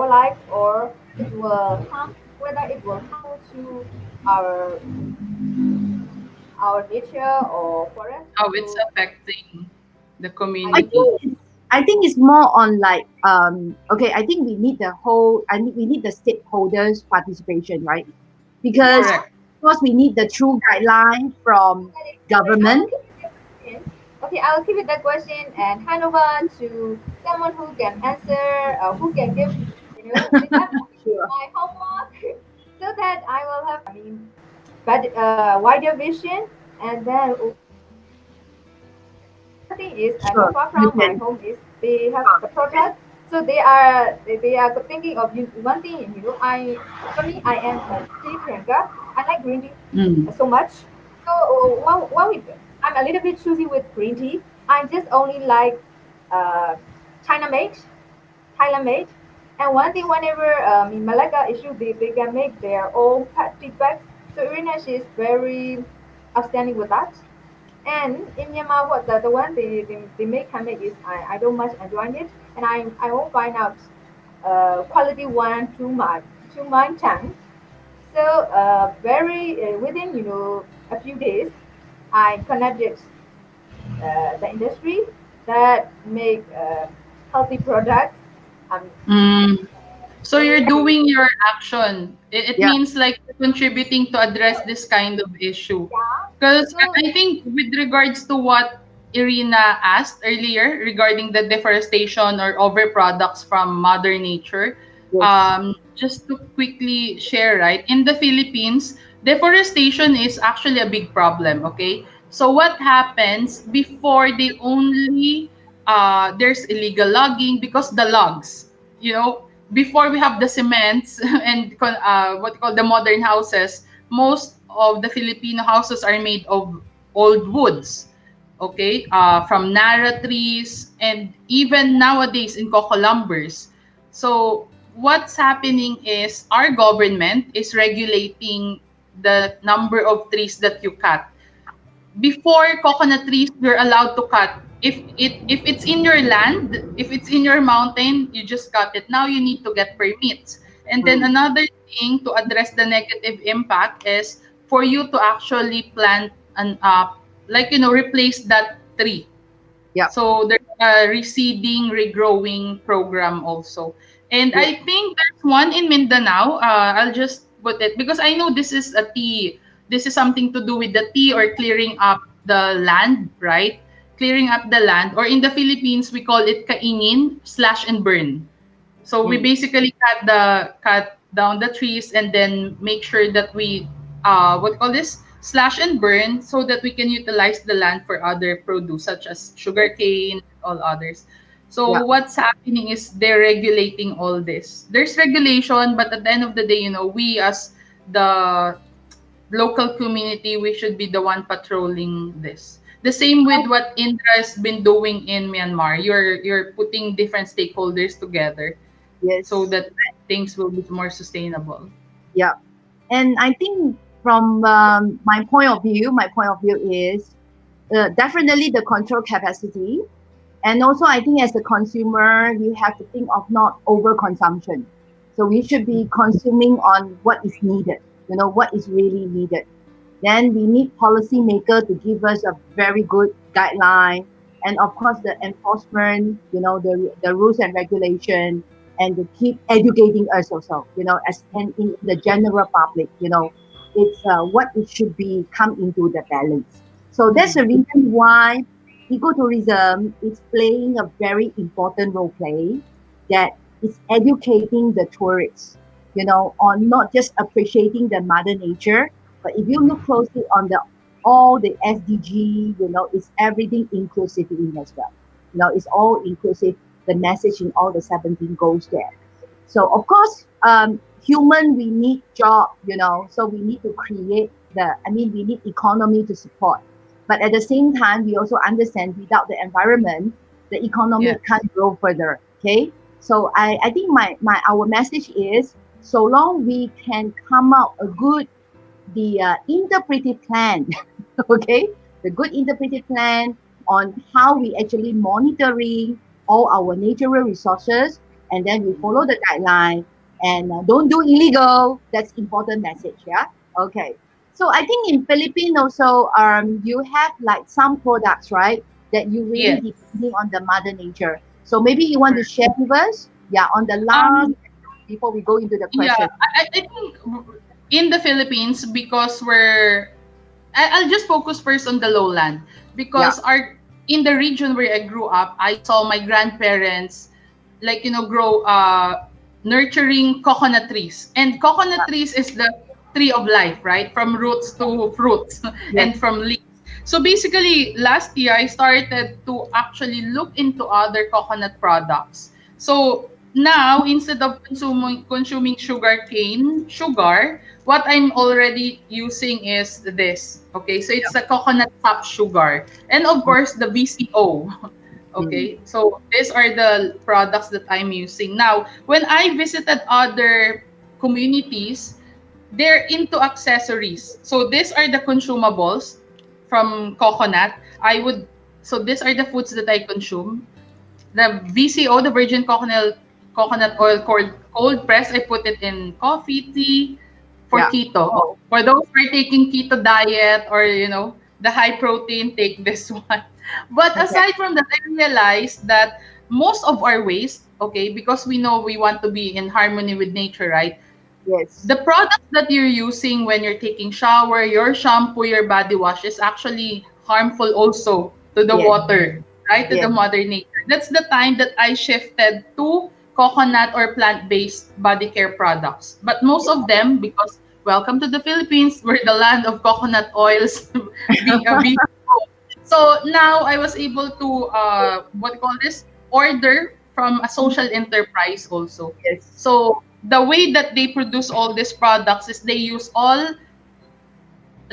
life, or it will harm whether it will harm to our nature or forest. How it's So affecting the I I community. think it's, I think it's more on like okay, I think we need we need the stakeholders participation, right? Because yeah. Correct. of course we need the true guideline from Okay, I will government. keep it that question. Okay, I will keep it that question and hand over to someone who can answer, who can give, without Sure. my homework, so that I will have, but wider vision. And then one thing is, Sure. not far You from my can. home is they have the product. So they are thinking of one thing. I for me I am a tea drinker. I like green tea Mm. so much. So I'm a little bit choosy with green tea. I just only like uh, China made, Thailand made. And one thing, whenever in Malacca issue, they can make their own tea bags. So Irina, she is very outstanding with that. And in Myanmar, what the one they make handmade is I don't much enjoy it, and I won't find out quality one to my tongue. So very within a few days, I connected the industry that make healthy products. Um, Mm. So you're doing your action. It Yeah. means like contributing to address this kind of issue. Yeah. Because So I think with regards to what Irina asked earlier regarding the deforestation or overproducts from Mother Nature, Yes. just to quickly share, right? In the Philippines, deforestation is actually a big problem, okay? So what happens before they only there's illegal logging because the logs, before we have the cements and what you call the modern houses, most of the Filipino houses are made of old woods, okay, from Nara trees and even nowadays in coco lumbers. So what's happening is our government is regulating the number of trees that you cut. Before, coconut trees you're allowed to cut if it's in your land, if it's in your mountain, you just cut it. Now you need to get permits. And then Mm. another thing to address the negative impact is for you to actually plant an like replace that tree. Yeah. So there's a receding, regrowing program also. And Yeah. I think there's one in Mindanao. I'll just put it because I know this is a tea. This is something to do with the tea or clearing up the land, right? Clearing up the land. Or in the Philippines, we call it kaingin, slash and burn. So we Mm. basically cut down the trees and then make sure that we what do you call this, slash and burn so that we can utilize the land for other produce such as sugarcane and all others. So Yeah. what's happening is they're regulating all this. There's regulation, but at the end of the day, we as the local community, we should be the one patrolling this. The same with what Indra has been doing in Myanmar. You're putting different stakeholders together so Yes. that things will be more sustainable. Yeah. And I think from my point of view is definitely the control capacity. And also, I think as a consumer, we have to think of not overconsumption. So we should be consuming on what is needed, what is really needed. Then we need policymaker to give us a very good guideline, and of course the enforcement, the rules and regulation, and to keep educating us also, as and in the general public, it's what it should be come into the balance. So that's the reason why ecotourism is playing a very important role play, that is educating the tourists, on not just appreciating the mother nature, but if you look closely on the all the SDG, it's everything inclusive in as well. It's all inclusive. The message in all the 17 goes there. So of course, human, we need job, so we need to create we need economy to support. But at the same time, we also understand without the environment, the economy Yeah. can't grow further. Okay. So I think our message is, so long we can come out a good the interpretive plan, okay, the good interpretive plan on how we actually monitoring all our natural resources, and then we follow the guideline, and don't do illegal. That's important message, yeah. Okay. So I think in Philippines also, you have like some products, right, that you really Yes. depending on the mother nature. So maybe you want to share with us, yeah, on the last, Um, before we go into the yeah, question. I think in the Philippines, because I'll just focus first on the lowland Yeah. because in the region where I grew up, I saw my grandparents like grow nurturing coconut trees. And coconut trees is the tree of life, right? From roots to fruits Yes. and from leaves. So basically, last year I started to actually look into other coconut products. So now, instead of consuming sugar cane sugar, what I'm already using is this. Okay, so it's the coconut sap sugar, and of course the VCO. Mm. Okay, so these are the products that I'm using now. When I visited other communities, they're into accessories. So these are the consumables from coconut. So these are the foods that I consume. The VCO, the virgin coconut oil cold press, I put it in coffee, tea for Yeah. keto. Oh, for those who are taking keto diet or the high protein, take this one. But Okay. aside from that, I realized that most of our waste, okay, because we know we want to be in harmony with nature, right? Yes. The products that you're using when you're taking shower, your shampoo, your body wash is actually harmful also to the Yes. water, right? To the Yes. mother nature. That's the time that I shifted to coconut or plant-based body care products. But most of them, because welcome to the Philippines, we're the land of coconut oils. Be, so now I was able to what do you call this, order from a social enterprise also. Yes. So the way that they produce all these products is they use all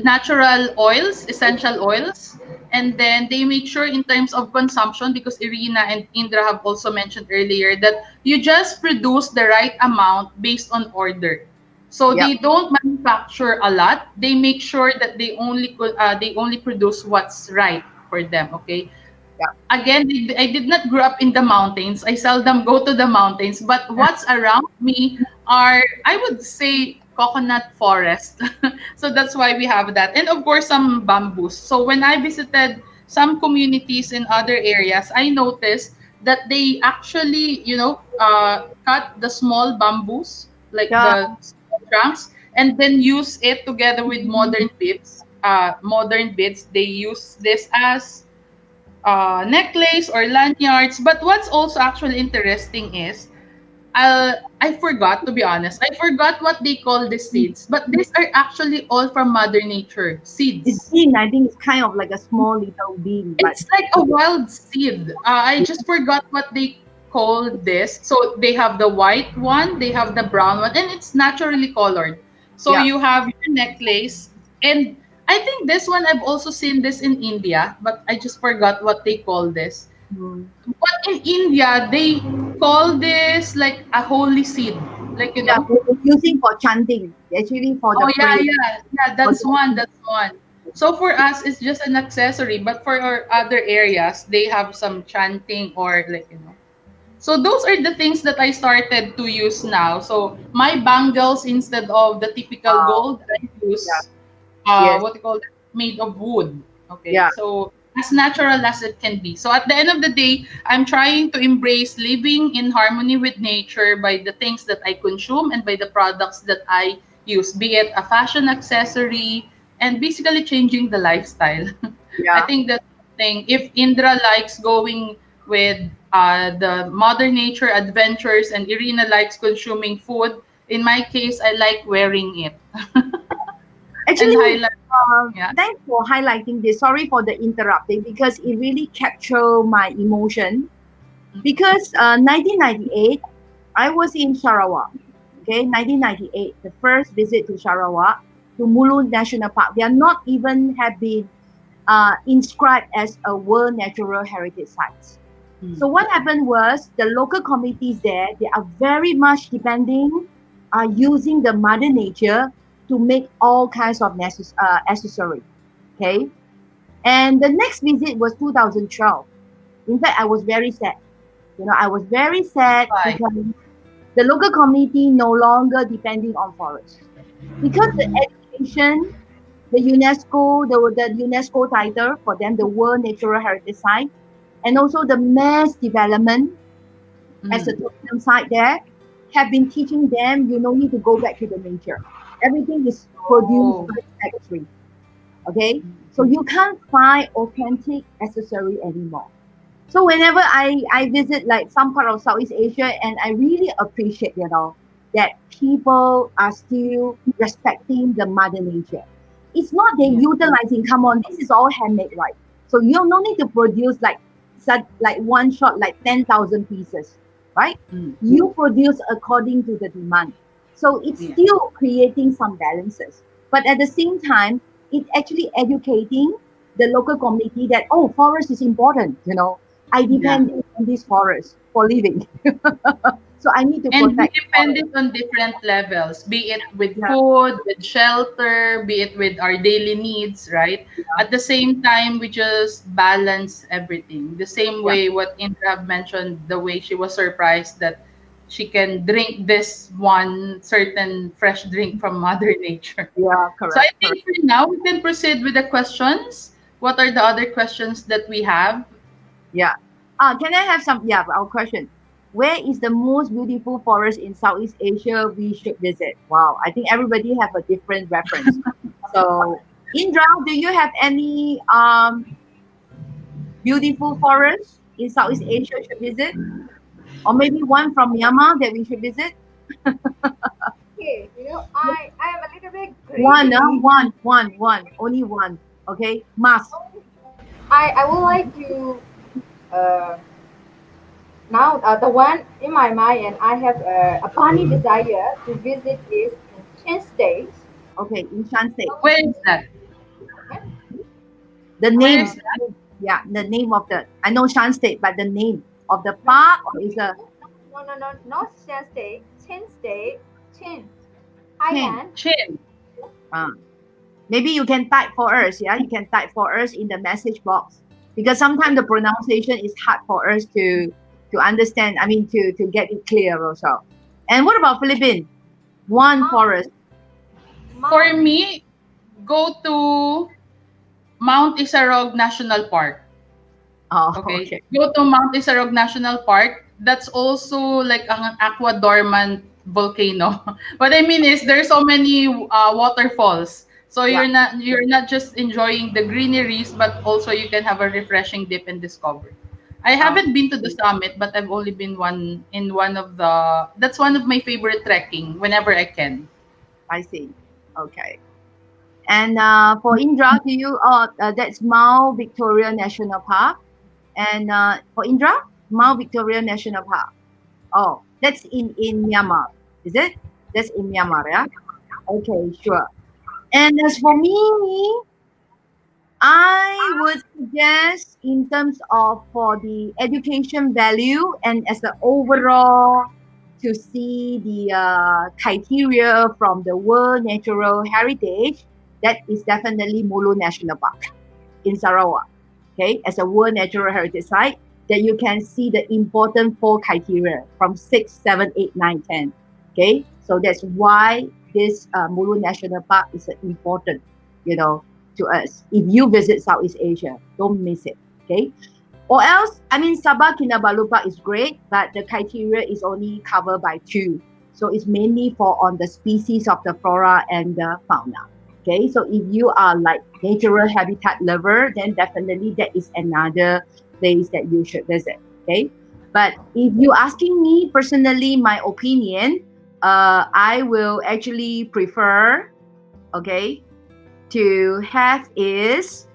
natural oils, essential oils, and then they make sure in terms of consumption, because Irina and Indra have also mentioned earlier that you just produce the right amount based on order. So Yeah. they don't manufacture a lot. They make sure that they only produce what's right for them. Okay. Yeah. Again, I did not grow up in the mountains. I seldom go to the mountains, but what's around me are, I would say, coconut forest. So that's why we have that. And of course, some bamboos. So when I visited some communities in other areas, I noticed that they actually, cut the small bamboos, like Yeah. the small trunks, and then use it together with modern bits. Modern bits, they use this as necklace or lanyards. But what's also actually interesting is, I forgot, to be honest. I forgot what they call the seeds, but these are actually all from Mother Nature It's seeds. bean. I think it's kind of like a small little bean, but It's like a wild seed. I just forgot what they call this. So they have the white one, they have the brown one, and it's naturally colored. So yeah. you have your necklace, and I think this one I've also seen this in India, but I just forgot what they call this. Mm. But in India, they call this like a holy seed, like Yeah. They're using for chanting, actually for the Oh yeah, prayer. yeah, yeah. For That's one. the, That's one. So for us, it's just an accessory, but for our other areas, they have some chanting or like. So those are the things that I started to use now. So my bangles, instead of the typical wow. gold, I Yeah. use Yes. what you call it, made of wood. Okay, Yeah. so as natural as it can be. So at the end of the day, I'm trying to embrace living in harmony with nature by the things that I consume and by the products that I use, be it a fashion accessory, and basically changing the lifestyle. I Yeah. think that's the thing. If Indra likes going with the mother nature adventures and Irina likes consuming food, in my case, I like wearing it and Actually, highlight. Yeah. thanks for highlighting this. Sorry for the interrupting because it really captured my emotion. Because 1998, I was in Sarawak. Okay, 1998, the first visit to Sarawak, to Mulu National Park. They are not even have been inscribed as a World Natural Heritage Site. So what happened was the local communities there, they are very much depending, using the mother nature to make all kinds of accessory. Okay, and the next visit was 2012. In fact, I was very sad. I was very sad Why? because the local community no longer depending on forests because the education, the UNESCO title for them, the World Natural Heritage Site, and also the mass development as a Mm. tourism site there, have been teaching them you don't need to go back to the nature. Everything is produced Oh. by factory. Okay, so you can't find authentic accessory anymore. So whenever I visit like some part of Southeast Asia, and I really appreciate, that people are still respecting the mother nature. It's not they Yeah. utilizing, come on, this is all handmade, right? So you don't need to produce like one shot, like 10,000 pieces, right? Mm. You produce according to the demand. So it's Yeah. still creating some balances. But at the same time, it actually educating the local community that, oh, forest is important, I Yeah. depend on this forest for living. So I need to And we protect depend forest. it on different levels, be it with Yeah, food, with shelter, be it with our daily needs, right? yeah, At the same time, we just balance everything. The same yeah, way what Indra have mentioned, the way she was surprised that she can drink this one certain fresh drink from Mother Nature. yeah, So I correct, correct. think for now we can proceed with the questions. What are the other questions that we have? Yeah. Can I have some? Yeah, our question. Where is the most beautiful forest in Southeast Asia we should visit? Wow, I think everybody have a different reference. So, Indra, do you have any beautiful forest in Southeast Asia should visit, or maybe one from Myanmar that we should visit? Okay, I am a little bit One, greedy. one, only one. Okay, must. I would like to uh, now the one in my mind, and I have a funny desire to visit is in Chen State. Okay, in Shan State. Where is that? Yeah. The Where name, is that? yeah, the name of the. I know Shan State, but the name of the No, park or is a no, not Chen State. Chen State. Chen. Chen. I-N. Chin. Uh, Maybe you can type for us. Yeah, you can type for us in the message box because sometimes the pronunciation is hard for us to understand. I mean, to get it clear also. And what about Philippines? One Mount. forest. For Mount. me, go to Mount Isarog National Park. Oh, Okay, okay. go to Mount Isarog National Park. That's also like an aqua dormant volcano. What I mean is there's so many waterfalls. So Yeah, you're not just enjoying the greeneries, but also you can have a refreshing dip and discover. I haven't been to the summit, but I've only been one of the. That's one of my favorite trekking whenever I can. I see. Okay. And for Indra, do you? That's Mount Victoria National Park. And for Indra, Mount Victoria National Park. Oh, that's in Myanmar, is it? That's in Myanmar, yeah. Okay, sure. And as for me, I would suggest in terms of for the education value and as the overall to see the criteria from the World Natural Heritage, that is definitely Mulu National Park in Sarawak. Okay, as a World Natural Heritage Site, that you can see the important four criteria from 6, 7, 8, 9, 10. Okay, so that's why this Mulu National Park is important, you know, to us. If you visit Southeast Asia, don't miss it. Okay, or else, I mean, Sabah Kinabalu Park is great, but the criteria is only covered by two. So it's mainly for on the species of the flora and the fauna. Okay, so if you are like natural habitat lover, then definitely that is another place that you should visit. Okay, but if you asking me personally, my opinion, I will actually prefer, okay, to have is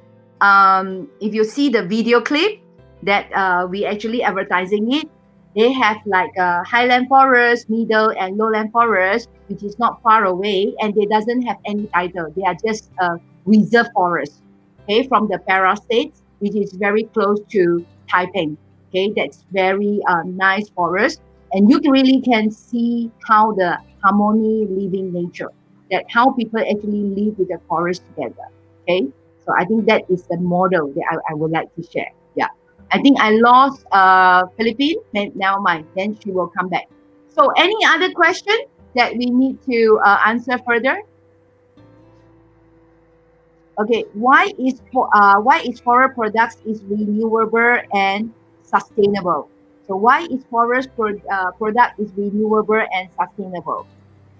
if you see the video clip that we actually advertising it, they have like a highland forest, middle and lowland forest, which is not far away, and they doesn't have any title. They are just a reserve forest, okay, from the Para states, which is very close to Taipei. Okay, that's very nice forest, and you really can see how the harmony living nature, that how people actually live with the forest together. Okay, so I think that is the model that I would like to share. Yeah, I think I lost Philippine. Now mine. Then she will come back. So any other question that we need to answer further? Okay, why is forest products is renewable and sustainable? So why is product is renewable and sustainable?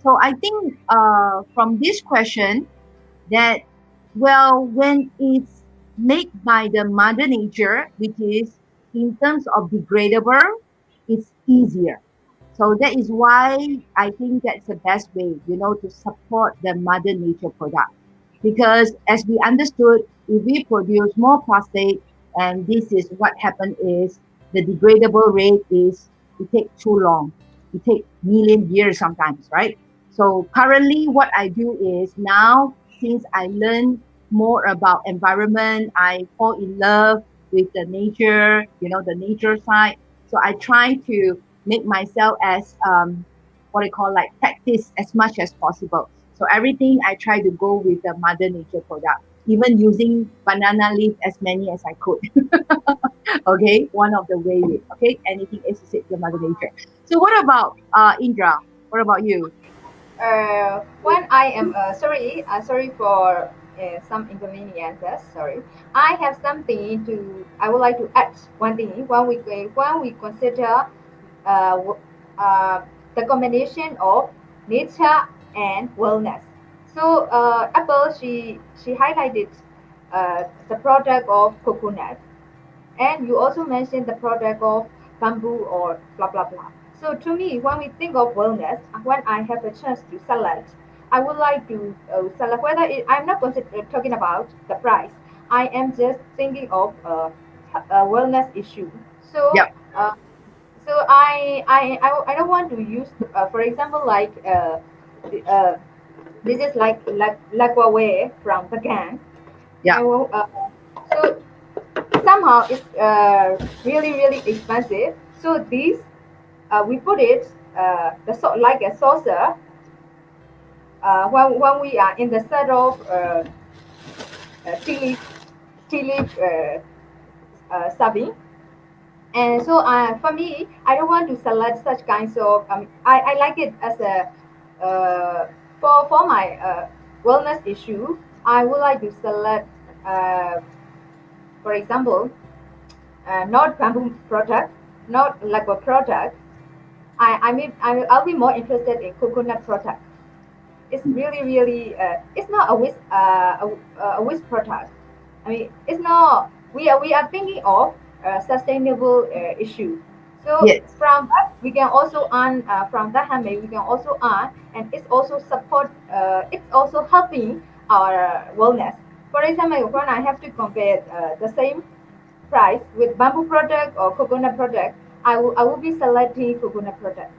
So I think from this question that, well, when it's made by the mother nature, which is in terms of degradable, it's easier. So that is why I think that's the best way, to support the mother nature product. Because as we understood, if we produce more plastic, and this is what happened is the degradable rate is it takes too long. It takes million years sometimes, right? So currently what I do is now since I learn more about environment, I fall in love with the nature, the nature side. So I try to make myself as what I call like practice as much as possible. So everything I try to go with the mother nature product, even using banana leaf as many as I could. Okay, one of the way. Okay, anything is to say the mother nature. So what about Indra? What about you? When I am sorry for some inconveniences. Sorry, I have something to. I would like to add one thing. When we consider uh, w- uh, the combination of nature and wellness. So Apple, she highlighted the product of coconut, and you also mentioned the product of bamboo or blah blah blah. So to me, when we think of wellness, when I have a chance to select, I would like to select whether I'm not talking about the price. I am just thinking of a wellness issue. So Yep. I don't want to use for example like this is like Lagwawe from the gang. Yeah. I will, so somehow it's really really expensive. So these we put it like a saucer when we are in the set of tea leaf serving. And so for me, I don't want to select such kinds of. I like it as a for my wellness issue. I would like to select, uh, for example, not bamboo product, not lacquer product. I'll be more interested in coconut product. It's really really it's not a waste product. I mean, it's not. We are thinking of a sustainable issue. So Yes. from that we can also earn from that handmade we can also earn, and it's also support. It's also helping our wellness. For example, when I have to compare the same price with bamboo product or coconut product, I will be selecting coconut product.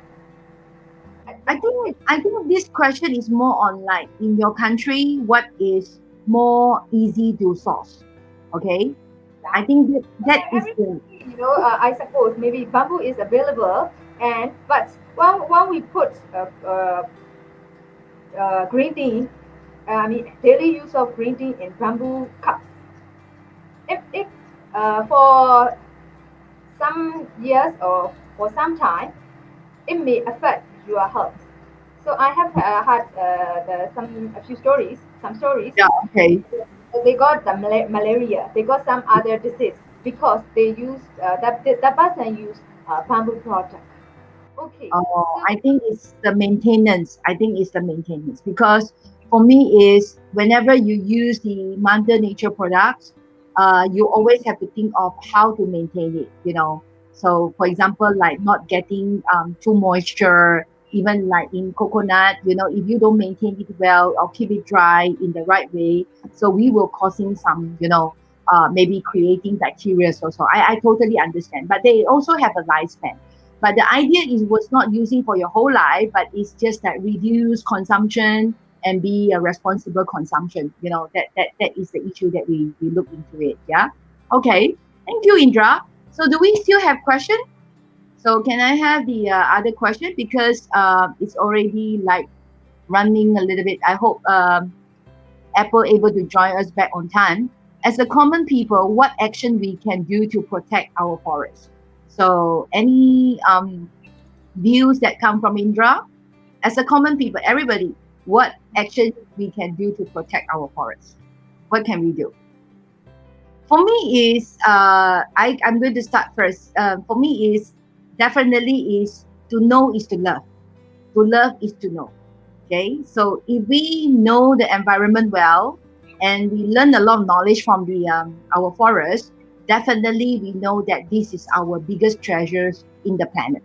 I think I think this question is more on like in your country, what is more easy to source? Okay. I Yeah. think that is Every the I suppose maybe bamboo is available, and but when we put green tea, I mean daily use of green tea in bamboo cups. If for some years or for some time, it may affect your health. So I have had a few stories, some stories. yeah, okay. They got the malaria. They got some other disease because they use that person used bamboo product. Okay, so I think it's the maintenance. I think it's the maintenance because for me is whenever you use the Mother Nature products, you always have to think of how to maintain it. So for example, like not getting too moisture, even like in coconut, if you don't maintain it well or keep it dry in the right way, so we will causing some, maybe creating bacteria. So I totally understand, but they also have a lifespan. But the idea is was not using for your whole life, but it's just that reduce consumption and be a responsible consumption. That is the issue that we look into it. Yeah. Okay. Thank you, Indra. So do we still have question? So can I have the other question because it's already like running a little bit. I hope Apple able to join us back on time. As a common people, what action we can do to protect our forest? So any views that come from Indra? As a common people, everybody, what action we can do to protect our forests? What can we do? For me is I'm going to start first. For me is definitely is to know is to love. To love is to know. Okay, so if we know the environment well and we learn a lot of knowledge from the our forest, definitely we know that this is our biggest treasures in the planet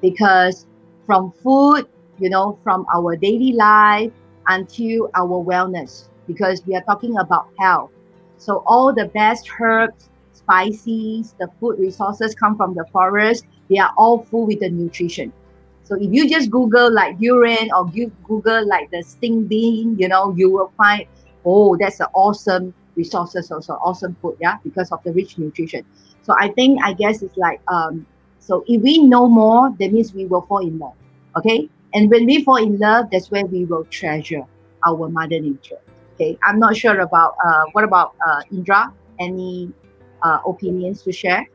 because from food, from our daily life until our wellness, because we are talking about health. So all the best herbs, spices, the food resources come from the forest. They are all full with the nutrition. So if you just Google like Durian or you Google like the Stinky Bean, you will find, oh, that's an awesome resources also, awesome food, yeah, because of the rich nutrition. So I guess it's like so if we know more, that means we will fall in love. Okay. And when we fall in love, that's where we will treasure our mother nature. Okay. I'm not sure about what about Indra? Any opinions to share?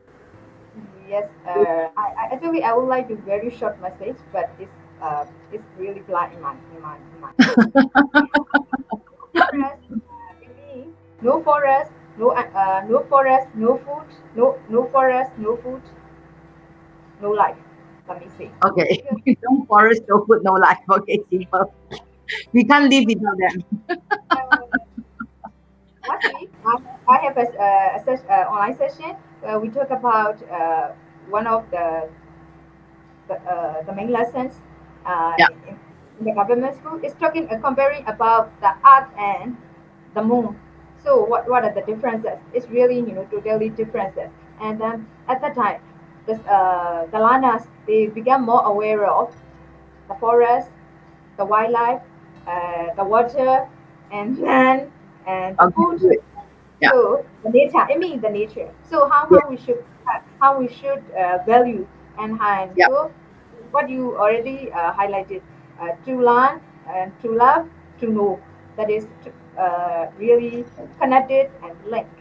yes, I actually I would like to very short message, but it's really blunt in my mind. Forest, No forest, no forest, no food, no forest, no food, no life. Let me see. Okay. Because No forest, no food, no life. Okay, simple. We can't live without them. uh, last week I have a online session. We talk about one of the main lessons Yeah. in the government school is talking comparing about the earth and the moon. So what are the differences? It's really totally differences. And at that time, the Lanas they became more aware of the forest, the wildlife, the water, and land, and the Okay, food. good. Yeah. So the nature, I mean the nature. So Yeah. how we should value and Yeah. so what you already highlighted, to learn and to love, to know. That is really connected and linked.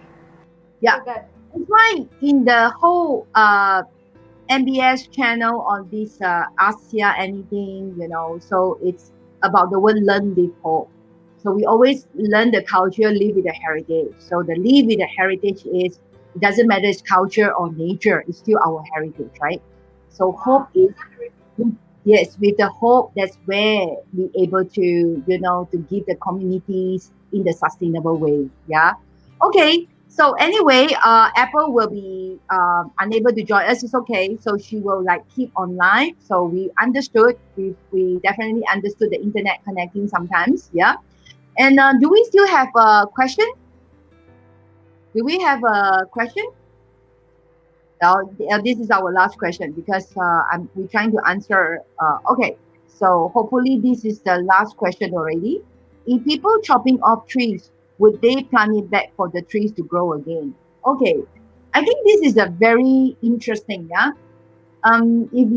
Yeah. So that That's why in the whole MBS channel on this Asia anything, so it's about the word learn, live, hope. So we always learn the culture, live with the heritage. So the live with the heritage is, it doesn't matter it's culture or nature, it's still our heritage, right? So hope wow, is, yes, with the hope, that's where we able to, to give the communities in the sustainable way. Yeah. Okay. So anyway, Apple will be unable to join us. It's okay. So she will like keep online. So we understood. We definitely understood the internet connecting sometimes. Yeah. And do we still have a question? Do we have a question? This is our last question because we're trying to answer. Okay, so hopefully this is the last question already. If people chopping off trees, would they plant it back for the trees to grow again? Okay, I think this is a very interesting. Yeah. If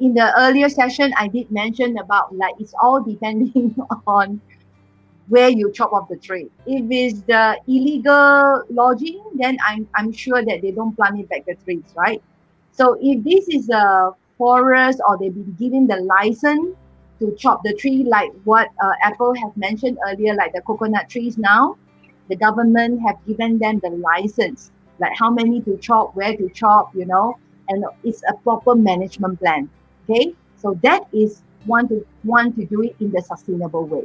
in the earlier session I did mention about like it's all depending on where you chop off the tree. If it's the illegal logging, then I'm sure that they don't plant it back the trees, right? So if this is a forest or they've been given the license to chop the tree, like what Apple have mentioned earlier, like the coconut trees now, the government have given them the license, like how many to chop, where to chop, and it's a proper management plan. Okay, so that is want to do it in the sustainable way.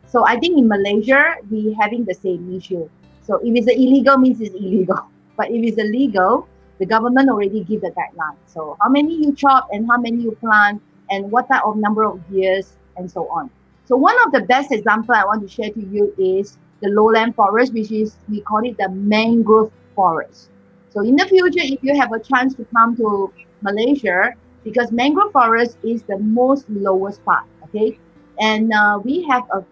So I think in Malaysia we having the same issue. So if it's illegal means it's illegal. But if it's illegal, the government already give the guideline. So how many you chop and how many you plant and what type of number of years and so on. So one of the best example I want to share to you is the lowland forest, which is we call it the mangrove forest. So in the future, if you have a chance to come to Malaysia, because mangrove forest is the most lowest part, okay, and we have a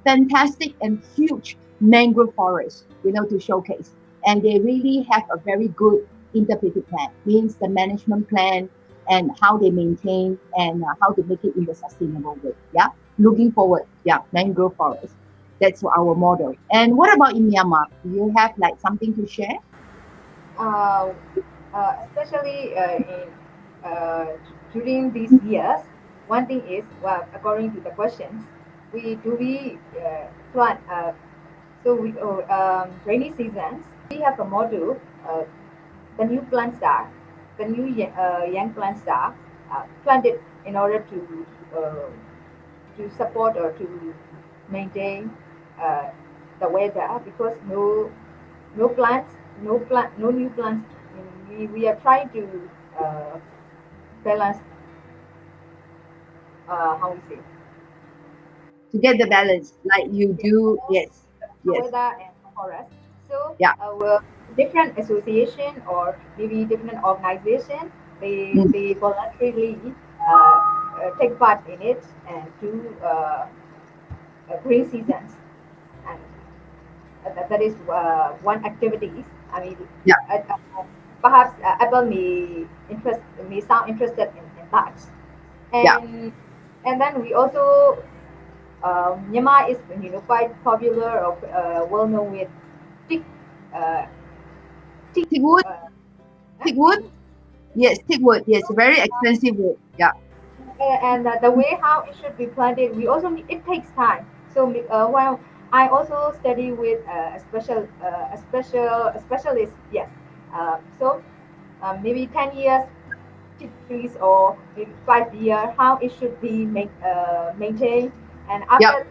fantastic and huge mangrove forest, to showcase. And they really have a very good interpretive plan, means the management plan and how they maintain and how to make it in the sustainable way. Yeah. Looking forward. Yeah. Mangrove forest. That's our model. And what about in Myanmar? Do you have like something to share? uh, especially during these years, one thing is, well, according to the questions, we plant. Rainy seasons, we have a model. The new plants are the new young plants are planted in order to support or to maintain uh, the weather because no plants, no new plants. We are trying to uh, balance, how we say, To get the balance, like you yeah, do. Yes. the Yes. weather and forest. So Yeah. different association or maybe different organization, Mm. they voluntarily take part in it and do green seasons, and that is one activities. I mean, Yeah. perhaps Apple may sound interested in that, Yeah. and then we also Myanmar is quite popular or well known with thick uh, thick Thick wood. uh, Thick wood. Yes. Thick wood. Yes. Very expensive wood. Yeah. and the way how it should be planted, we also need, it takes time. So I also study with a specialist. Yes. So maybe 10 years trees or maybe 5 years, how it should be maintained, and Yep. after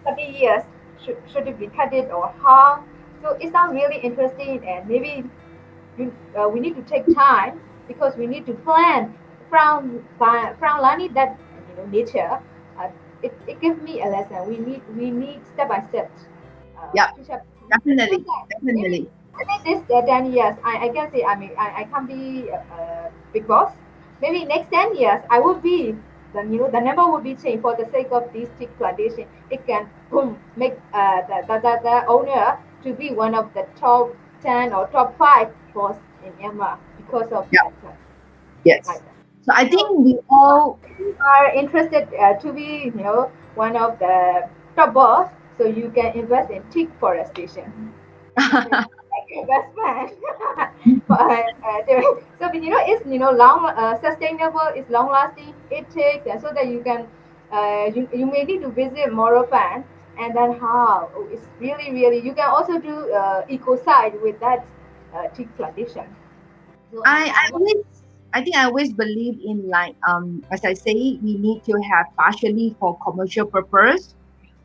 30 years, should it be cut it or how? So it sounds really interesting, and maybe we need to take time because we need to plan from learning that nature. Uh, it gives me a lesson. We need step by step Yep. to step. Because Definitely. maybe Definitely. this 10 years, I can say, I mean, I can't be big boss. Maybe next 10 years I will be, the number will be changed for the sake of this tea plantation. It can boom make the owner to be one of the top 10 or top 5 boss in Myanmar because of Yep. that. Yes. Like that. So I So think we all. if you are interested to be, one of the top boss, so you can invest in teak forestation. It's like investment. But, so it's long sustainable, it's long lasting. It takes so that you can you may need to visit Morofan, and then how it's really you can also do eco side with that tea plantation. So I I'm always, I think I always believe in, like, as I say, we need to have partially for commercial purpose,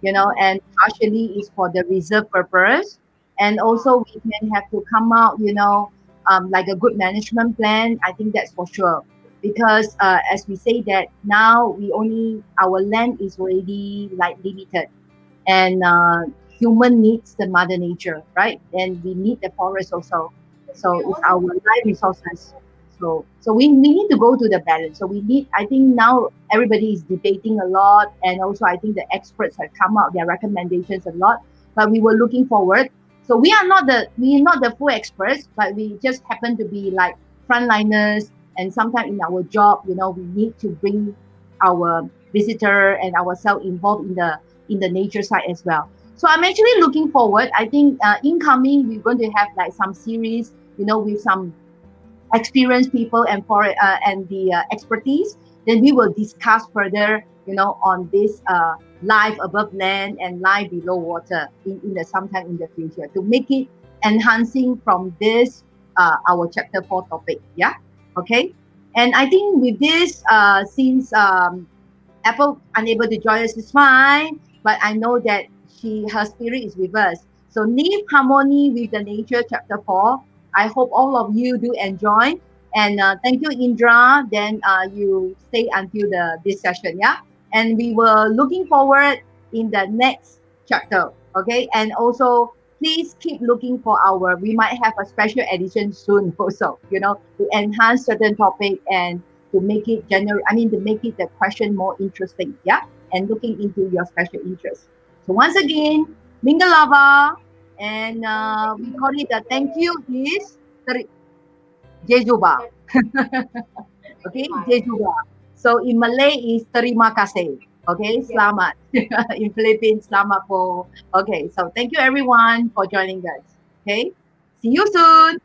and partially is for the reserve purpose, and also we can have to come out, like a good management plan. I think that's for sure, because as we say that now we only our land is already like limited, and human needs the mother nature, right? And we need the forest also. we So can it's also our life resources. So we need to go to the balance. So we need, I think now everybody is debating a lot, and also I think the experts have come out their recommendations a lot, but we were looking forward. So we are not the full experts, but we just happen to be like frontliners, and sometimes in our job, we need to bring our visitor and ourselves involved in the nature side as well. So I'm actually looking forward. I think incoming we're going to have like some series, with some experienced people and for and the expertise. Then we will discuss further, on this life above land and life below water in the sometime in the future to make it enhancing from this our chapter 4 topic. Yeah. Okay. And I think with this, since Apple unable to join us is fine, but I know that her spirit is with us. So live harmony with the nature, chapter 4. I hope all of you do enjoy. And thank you, Indra. Then you stay until this session, yeah? And we were looking forward in the next chapter, okay? And also, please keep looking for we might have a special edition soon also, to enhance certain topic and to make it to make it the question more interesting, yeah, and looking into your special interest. So once again, Mingalava, and thank we you, call it the thank teacher. you is Jejuba, That, thank you, okay, Maya. Jejuba. So in Malay is terima kasih, okay, Yes. selamat. In Philippines, selamat po. Okay, so thank you everyone for joining us. Okay, see you soon.